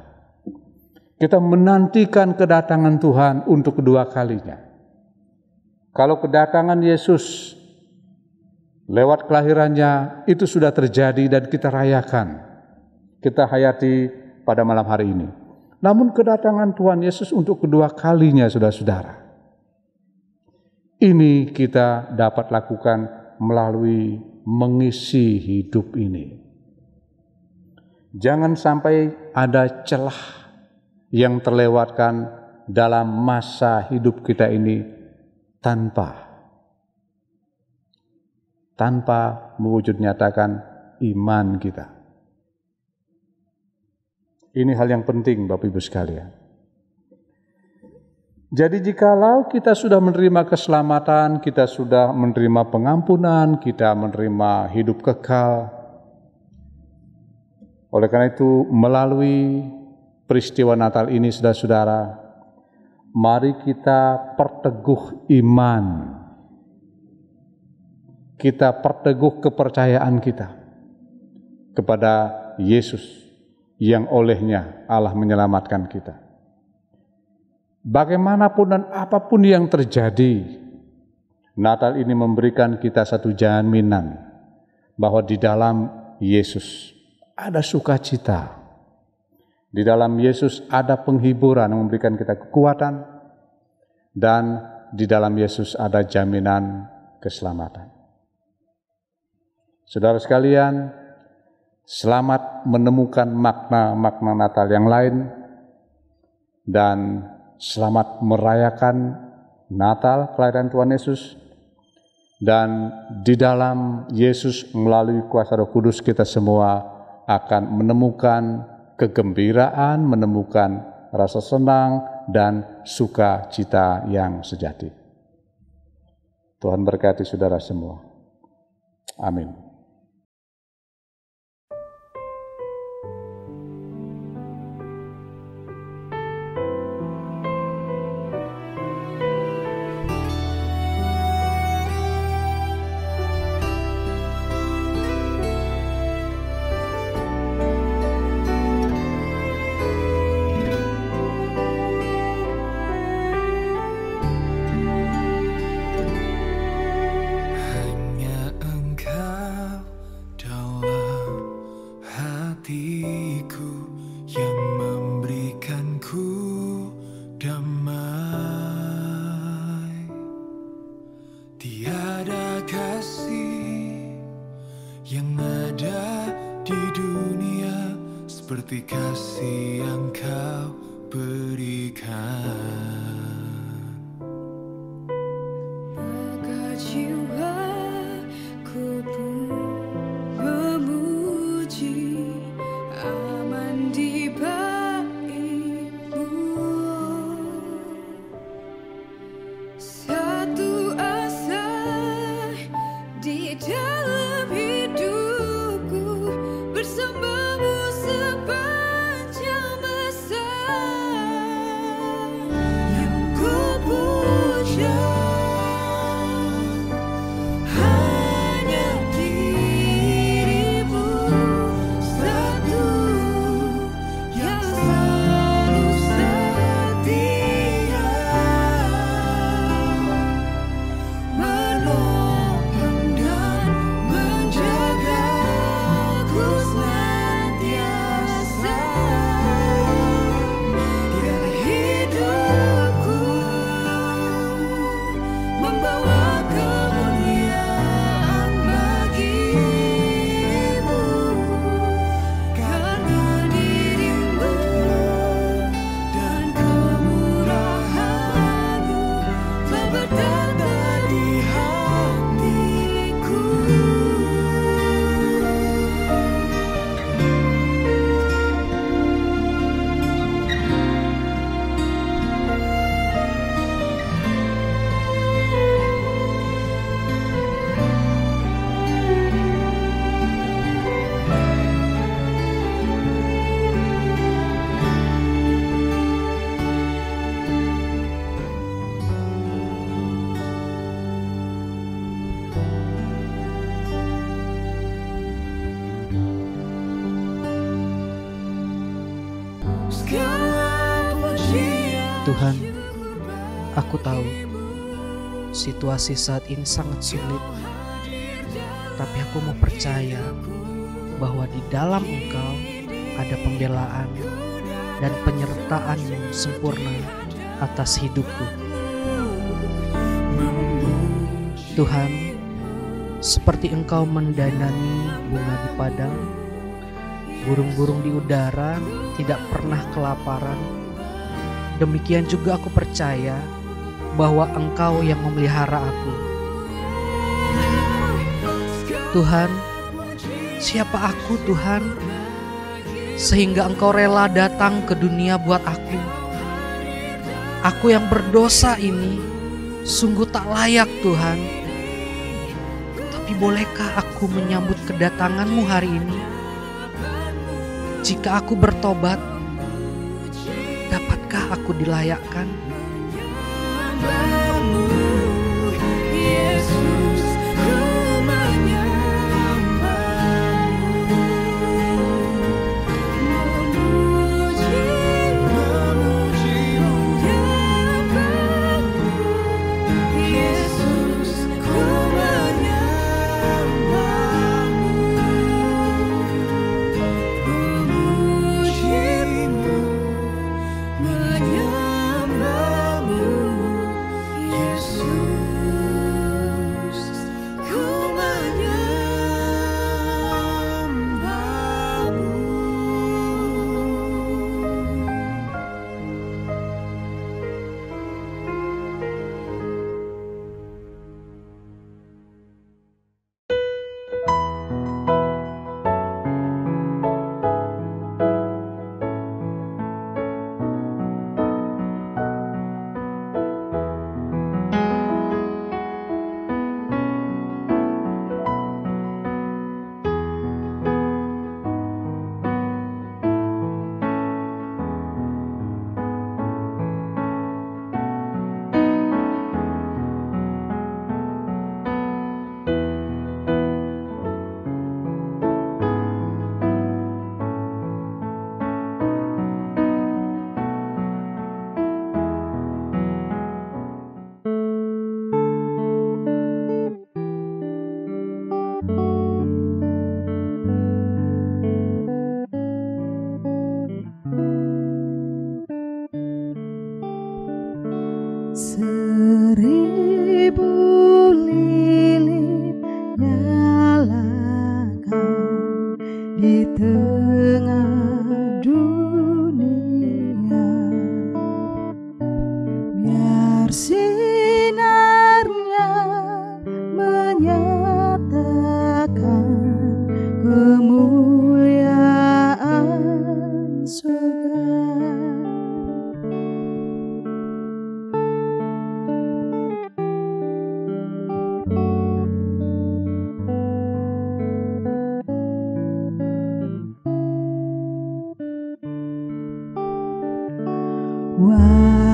Kita menantikan kedatangan Tuhan untuk kedua kalinya. Kalau kedatangan Yesus lewat kelahirannya itu sudah terjadi dan kita rayakan, kita hayati pada malam hari ini. Namun kedatangan Tuhan Yesus untuk kedua kalinya, saudara-saudara, ini kita dapat lakukan melalui mengisi hidup ini. Jangan sampai ada celah yang terlewatkan dalam masa hidup kita ini tanpa mewujud nyatakan iman kita. Ini hal yang penting, Bapak Ibu sekalian. Jadi jikalau kita sudah menerima keselamatan, kita sudah menerima pengampunan, kita menerima hidup kekal. Oleh karena itu, melalui peristiwa Natal ini, saudara-saudara, mari kita perteguh iman. Kita perteguh kepercayaan kita kepada Yesus yang olehnya Allah menyelamatkan kita. Bagaimanapun dan apapun yang terjadi, Natal ini memberikan kita satu jaminan bahwa di dalam Yesus ada sukacita. Di dalam Yesus ada penghiburan yang memberikan kita kekuatan, dan di dalam Yesus ada jaminan keselamatan. Saudara sekalian, selamat menemukan makna-makna Natal yang lain, dan selamat merayakan Natal kelahiran Tuhan Yesus. Dan di dalam Yesus melalui kuasa Roh Kudus kita semua akan menemukan kegembiraan, menemukan rasa senang dan sukacita yang sejati. Tuhan berkati saudara semua. Amin. Seperti kasih yang kau berikan, maka jiwaku pun memuji, aman di bait-Mu. Satu asa di dalam hidupku, bersama-Mu sepanjang masa. Tuhan, aku tahu situasi saat ini sangat sulit, tapi aku mau percaya bahwa di dalam Engkau ada pembelaan dan penyertaan-Mu sempurna atas hidupku. Tuhan, seperti Engkau mendandani bunga di padang, burung-burung di udara tidak pernah kelaparan, demikian juga aku percaya bahwa Engkau yang memelihara aku. Tuhan, siapa aku Tuhan, sehingga Engkau rela datang ke dunia buat aku? Aku yang berdosa ini sungguh tak layak Tuhan. Tapi bolehkah aku menyambut kedatangan-Mu hari ini? Jika aku bertobat, dapatkah aku dilayakkan?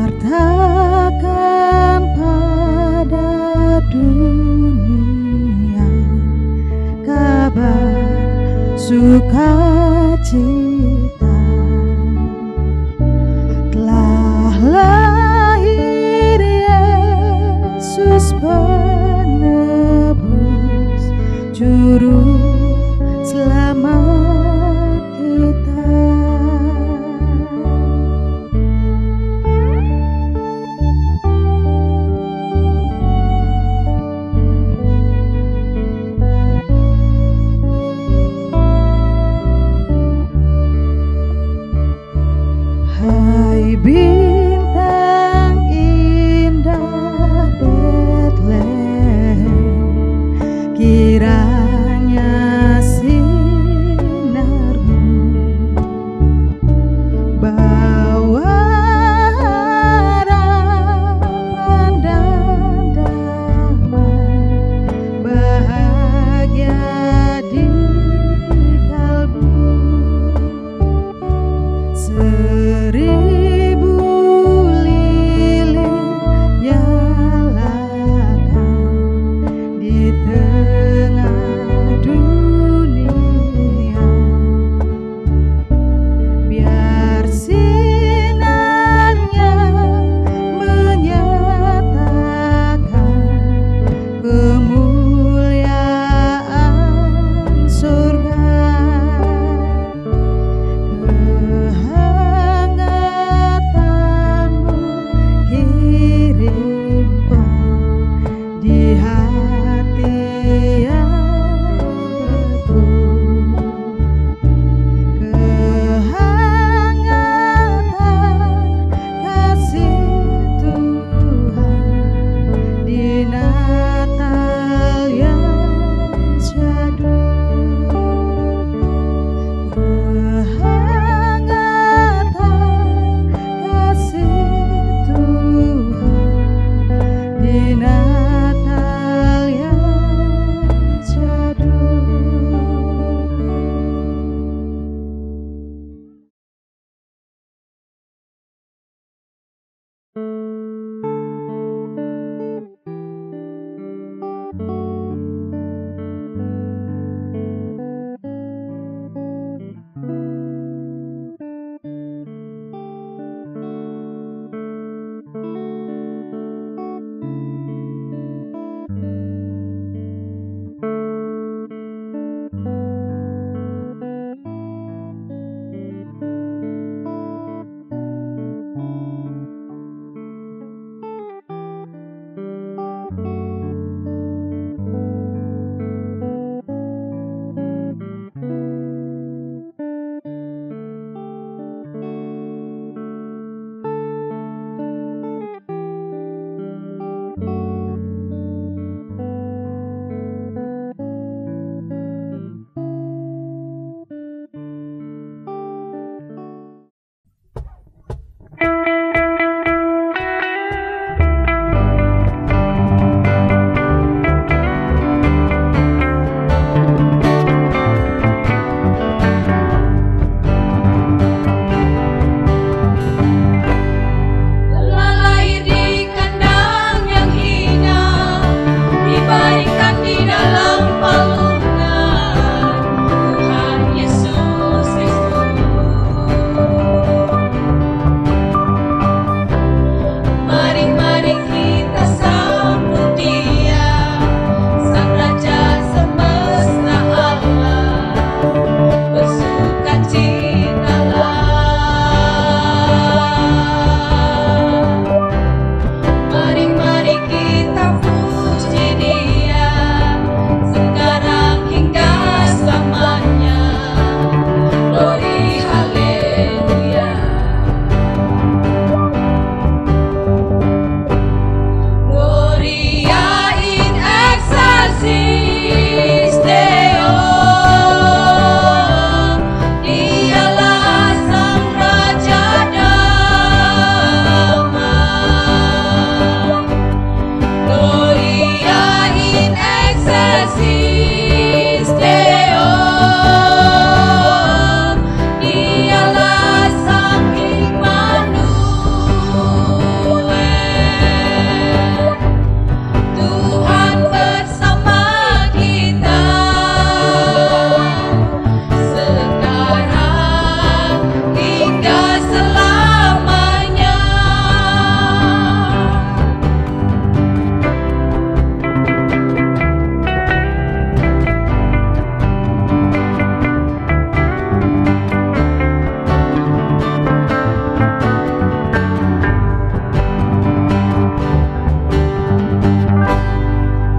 Wartakan pada dunia kabar sukacita, telah lahir Yesus penebus juru selamat kita. Bintang indah Betlehem, kiranya sinarmu bawa harapan dan damai, bahagia di kalbu. Di tengah dibaringkan di dalam palungan Tuhan Yesus Kristus. Mari kita sambut Dia, Sang Raja semesta Allah, bersukacitalah. Mari kita puji Dia, sekarang hingga selamanya. Glory haleluya. Gloria in excelsis Deo, Dialah Sang Raja damai. Gloria in excelsis Deo, Dialah Sang Immanuel. Tuhan bersama kita sekarang hingga selamanya.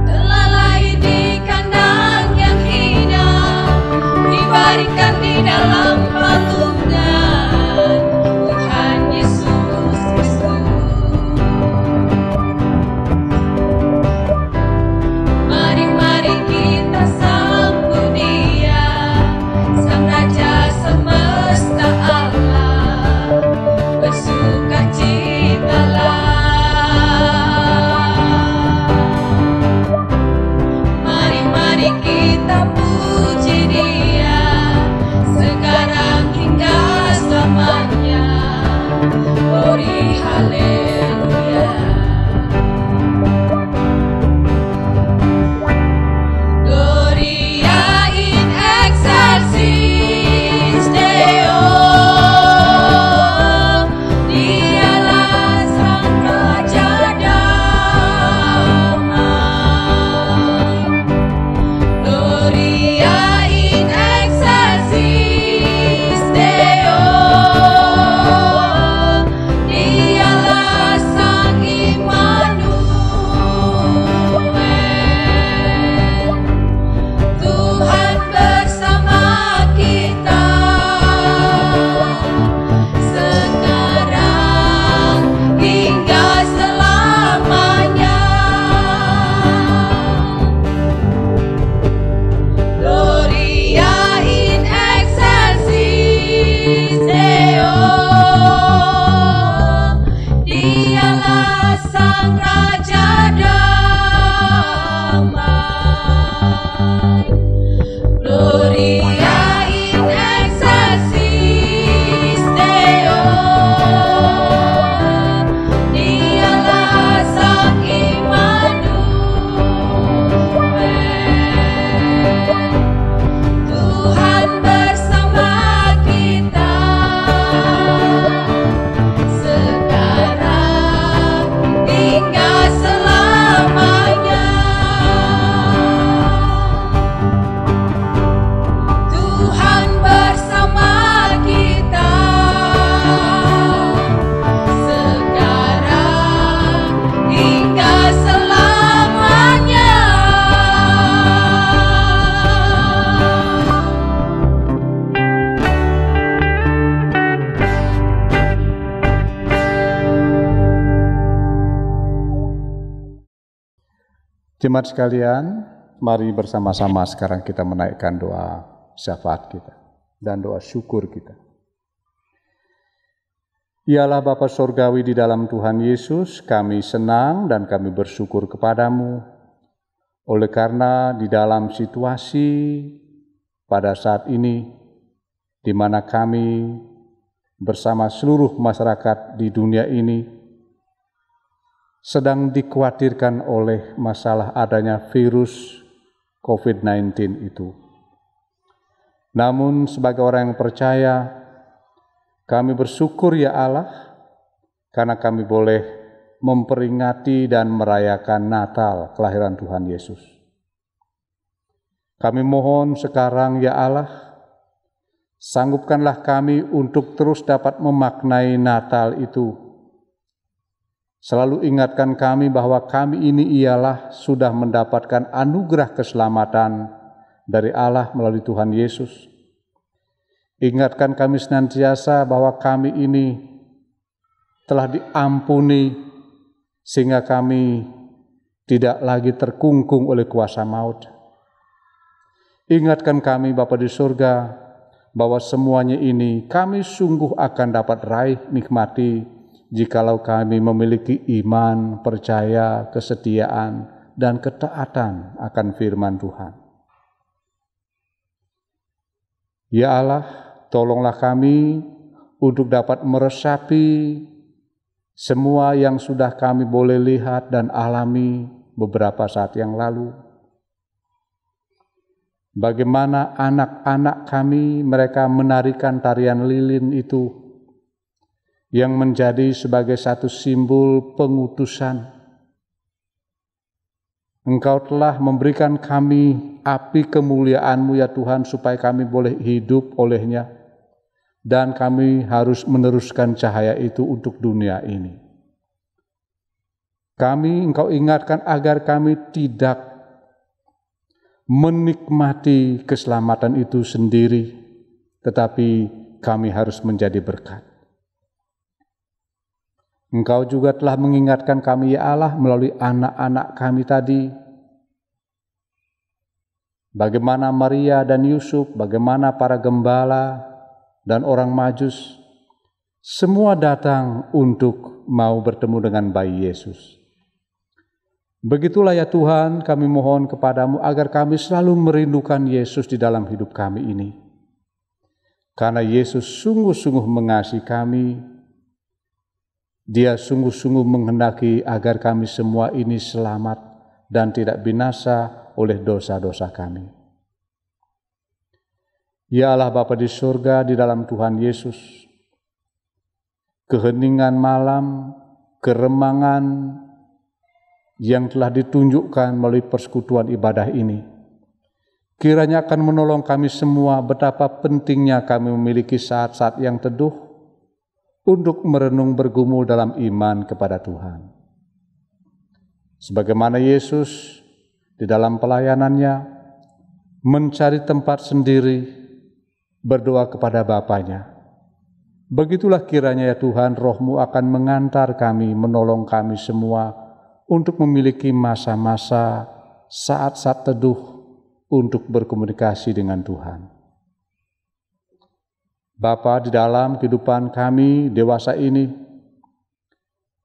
Telalai di kandang yang hina, dibaringkan di dalam palungan Tuhan Yesus Kristus. Mari kita sambut Dia, Sang Raja semesta Allah, bersukacitalah. Mari kita puji Dia, sekarang hingga selamanya. Glory haleluya. Gloria in excelsis Deo, Dialah Sang Raja damai. Gloria in excelsis Deo, Dialah Sang Immanuel. Tuhan bersama kita sekarang hingga selamanya. Gloria in excelsis Deo, Dialah Sang Raja damai. Gloria in excelsis Deo, Dialah Sang Immanuel. Tuhan bersama kita sekarang hingga selamanya. Tuhan bersama kita sekarang hingga selamanya. Jemaat sekalian, mari bersama-sama sekarang kita menaikkan doa syafaat kita dan doa syukur kita. Ya Allah Bapa Surgawi di dalam Tuhan Yesus, kami senang dan kami bersyukur kepadamu oleh karena di dalam situasi pada saat ini di mana kami bersama seluruh masyarakat di dunia ini sedang dikhawatirkan oleh masalah adanya virus COVID-19 itu. Namun sebagai orang yang percaya, kami bersyukur ya Allah, karena kami boleh memperingati dan merayakan Natal kelahiran Tuhan Yesus. Kami mohon sekarang ya Allah, sanggupkanlah kami untuk terus dapat memaknai Natal itu. Selalu ingatkan kami bahwa kami ini ialah sudah mendapatkan anugerah keselamatan dari Allah melalui Tuhan Yesus. Ingatkan kami senantiasa bahwa kami ini telah diampuni sehingga kami tidak lagi terkungkung oleh kuasa maut. Ingatkan kami Bapa di surga bahwa semuanya ini kami sungguh akan dapat raih nikmati jikalau kami memiliki iman, percaya, kesetiaan, dan ketaatan akan firman Tuhan. Ya Allah, tolonglah kami untuk dapat meresapi semua yang sudah kami boleh lihat dan alami beberapa saat yang lalu. Bagaimana anak-anak kami mereka menarikan tarian lilin itu yang menjadi sebagai satu simbol pengutusan. Engkau telah memberikan kami api kemuliaan-Mu ya Tuhan supaya kami boleh hidup olehnya dan kami harus meneruskan cahaya itu untuk dunia ini. Engkau ingatkan agar kami tidak menikmati keselamatan itu sendiri, tetapi kami harus menjadi berkat. Engkau juga telah mengingatkan kami ya Allah melalui anak-anak kami tadi. Bagaimana Maria dan Yusuf, bagaimana para gembala dan orang Majus, semua datang untuk mau bertemu dengan bayi Yesus. Begitulah ya Tuhan, kami mohon kepadamu agar kami selalu merindukan Yesus di dalam hidup kami ini. Karena Yesus sungguh-sungguh mengasihi kami, Dia sungguh-sungguh menghendaki agar kami semua ini selamat dan tidak binasa oleh dosa-dosa kami. Ya Allah Bapa di surga, di dalam Tuhan Yesus, keheningan malam, keremangan yang telah ditunjukkan melalui persekutuan ibadah ini, kiranya akan menolong kami semua betapa pentingnya kami memiliki saat-saat yang teduh untuk merenung bergumul dalam iman kepada Tuhan. Sebagaimana Yesus di dalam pelayanannya mencari tempat sendiri berdoa kepada Bapanya, begitulah kiranya ya Tuhan, Roh-Mu akan mengantar kami, menolong kami semua untuk memiliki masa-masa saat-saat teduh untuk berkomunikasi dengan Tuhan. Bapa, di dalam kehidupan kami dewasa ini,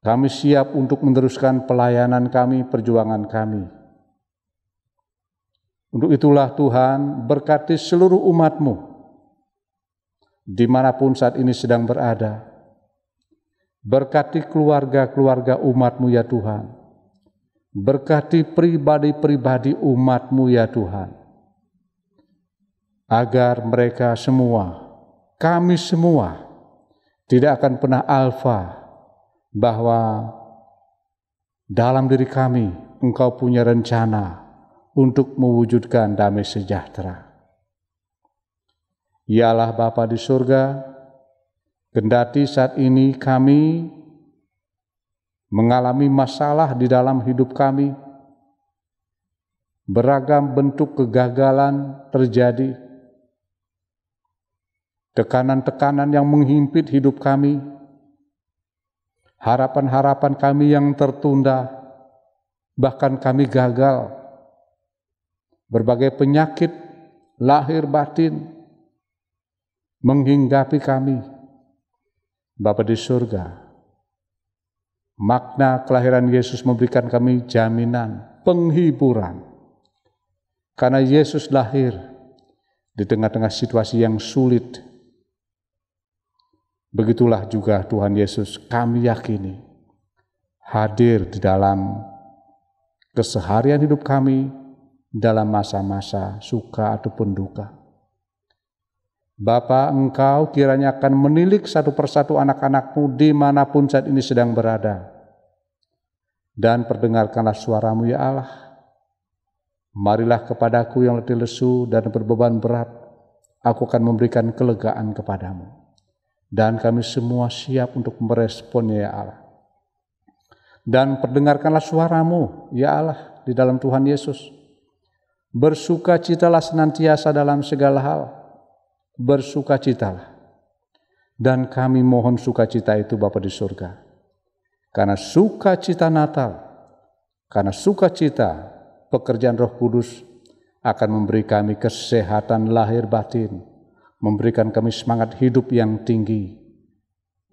kami siap untuk meneruskan pelayanan kami, perjuangan kami. Untuk itulah Tuhan, berkati seluruh umat-Mu, dimanapun saat ini sedang berada. Berkati keluarga-keluarga umat-Mu ya Tuhan. Berkati pribadi-pribadi umat-Mu ya Tuhan. Agar mereka semua, kami semua tidak akan pernah alfa bahwa dalam diri kami Engkau punya rencana untuk mewujudkan damai sejahtera. Ya Allah Bapa di surga, kendati saat ini kami mengalami masalah di dalam hidup kami, beragam bentuk kegagalan terjadi, tekanan-tekanan yang menghimpit hidup kami, harapan-harapan kami yang tertunda, bahkan kami gagal. Berbagai penyakit lahir batin menghinggapi kami. Bapa di surga, makna kelahiran Yesus memberikan kami jaminan, penghiburan. Karena Yesus lahir di tengah-tengah situasi yang sulit. Begitulah juga Tuhan Yesus, kami yakini hadir di dalam keseharian hidup kami dalam masa-masa suka ataupun duka. Bapa, Engkau kiranya akan menilik satu persatu anak-anak-Mu dimanapun saat ini sedang berada. Dan perdengarkanlah suara-Mu ya Allah. Marilah kepadaku yang letih lesu dan berbeban berat, aku akan memberikan kelegaan kepadamu. Dan kami semua siap untuk meresponnya ya Allah. Dan perdengarkanlah suara-Mu ya Allah di dalam Tuhan Yesus. Bersukacitalah senantiasa dalam segala hal. Bersukacitalah. Dan kami mohon sukacita itu Bapa di surga. Karena sukacita Natal, karena sukacita pekerjaan Roh Kudus akan memberi kami kesehatan lahir batin, memberikan kami semangat hidup yang tinggi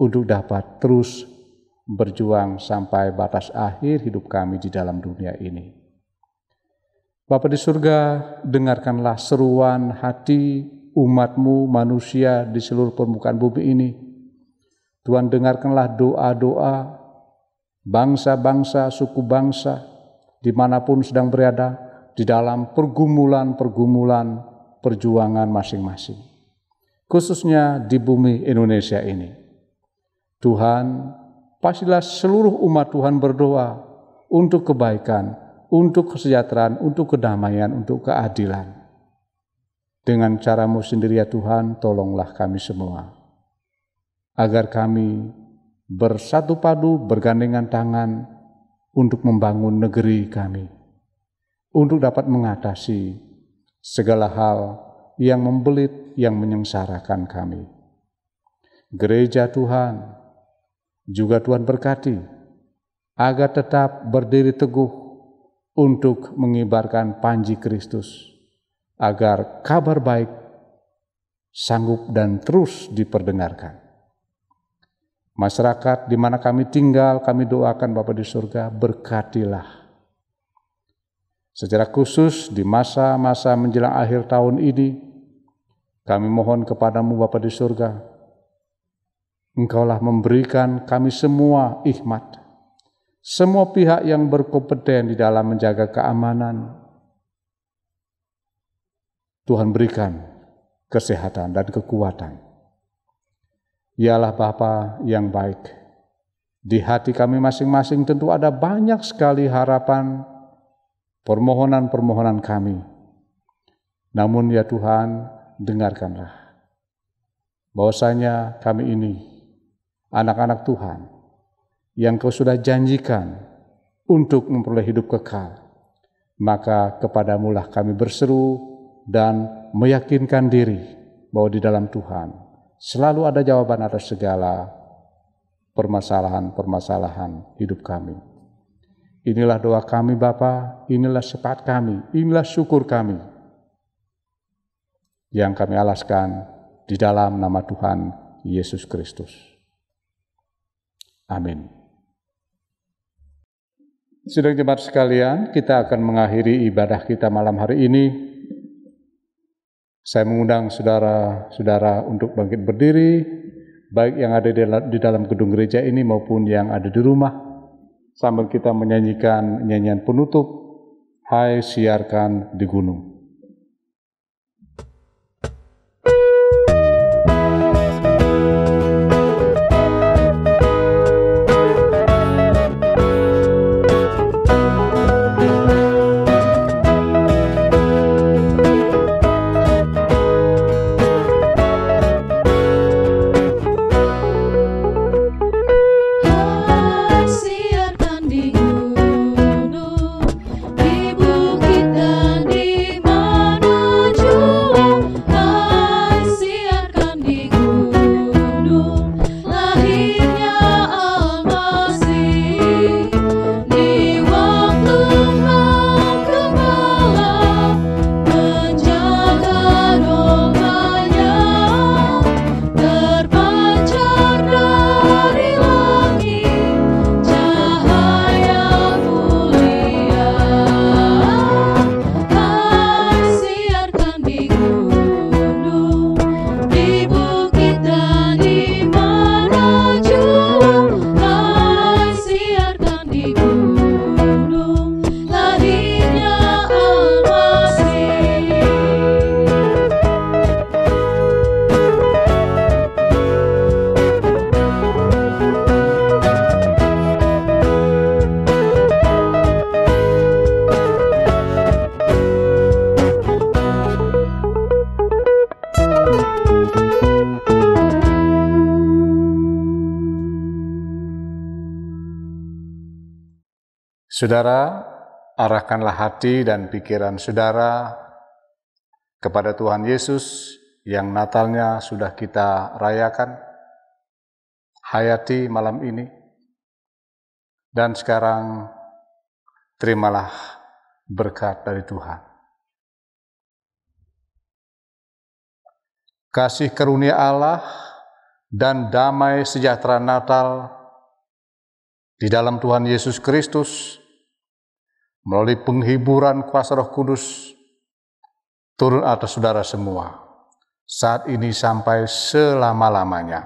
untuk dapat terus berjuang sampai batas akhir hidup kami di dalam dunia ini. Bapa di surga, dengarkanlah seruan hati umat-Mu manusia di seluruh permukaan bumi ini. Tuhan, dengarkanlah doa-doa bangsa-bangsa, suku bangsa, dimanapun sedang berada, di dalam pergumulan-pergumulan perjuangan masing-masing. Khususnya di bumi Indonesia ini. Tuhan, pastilah seluruh umat Tuhan berdoa untuk kebaikan, untuk kesejahteraan, untuk kedamaian, untuk keadilan. Dengan cara-Mu sendiri ya Tuhan, tolonglah kami semua. Agar kami bersatu padu, bergandengan tangan untuk membangun negeri kami. Untuk dapat mengatasi segala hal yang membelit, yang menyengsarakan kami. Gereja Tuhan, juga Tuhan berkati, agar tetap berdiri teguh untuk mengibarkan panji Kristus, agar kabar baik sanggup dan terus diperdengarkan. Masyarakat di mana kami tinggal, kami doakan Bapa di surga, berkatilah. Secara khusus di masa-masa menjelang akhir tahun ini, kami mohon kepadamu Bapa di surga, Engkaulah memberikan kami semua hikmat, semua pihak yang berkompeten di dalam menjaga keamanan. Tuhan berikan kesehatan dan kekuatan. Ialah Bapa yang baik. Di hati kami masing-masing tentu ada banyak sekali harapan, permohonan-permohonan kami. Namun ya Tuhan, dengarkanlah. Bahwasanya kami ini, anak-anak Tuhan, yang Kau sudah janjikan untuk memperoleh hidup kekal, maka kepadamulah kami berseru dan meyakinkan diri bahwa di dalam Tuhan selalu ada jawaban atas segala permasalahan-permasalahan hidup kami. Inilah doa kami Bapa, inilah syafaat kami, inilah syukur kami yang kami alaskan di dalam nama Tuhan Yesus Kristus. Amin. Sidang jemaat sekalian, kita akan mengakhiri ibadah kita malam hari ini. Saya mengundang saudara-saudara untuk bangkit berdiri, baik yang ada di dalam gedung gereja ini maupun yang ada di rumah, sambil kita menyanyikan nyanyian penutup, Hai Siarkan di Gunung. Siarkan di gunung, di bukit dan di Saudara, arahkanlah hati dan pikiran saudara kepada Tuhan Yesus yang Natalnya sudah kita rayakan, hayati malam ini. Dan sekarang terimalah berkat dari Tuhan. Kasih karunia Allah dan damai sejahtera Natal di dalam Tuhan Yesus Kristus melalui penghiburan kuasa Roh Kudus turun atas saudara semua saat ini sampai selama-lamanya.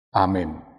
Amin.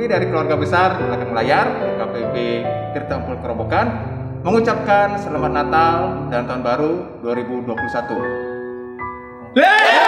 Dari keluarga besar Ladang Layar KPP Tirta Empul Kerobokan mengucapkan selamat Natal dan Tahun Baru 2021.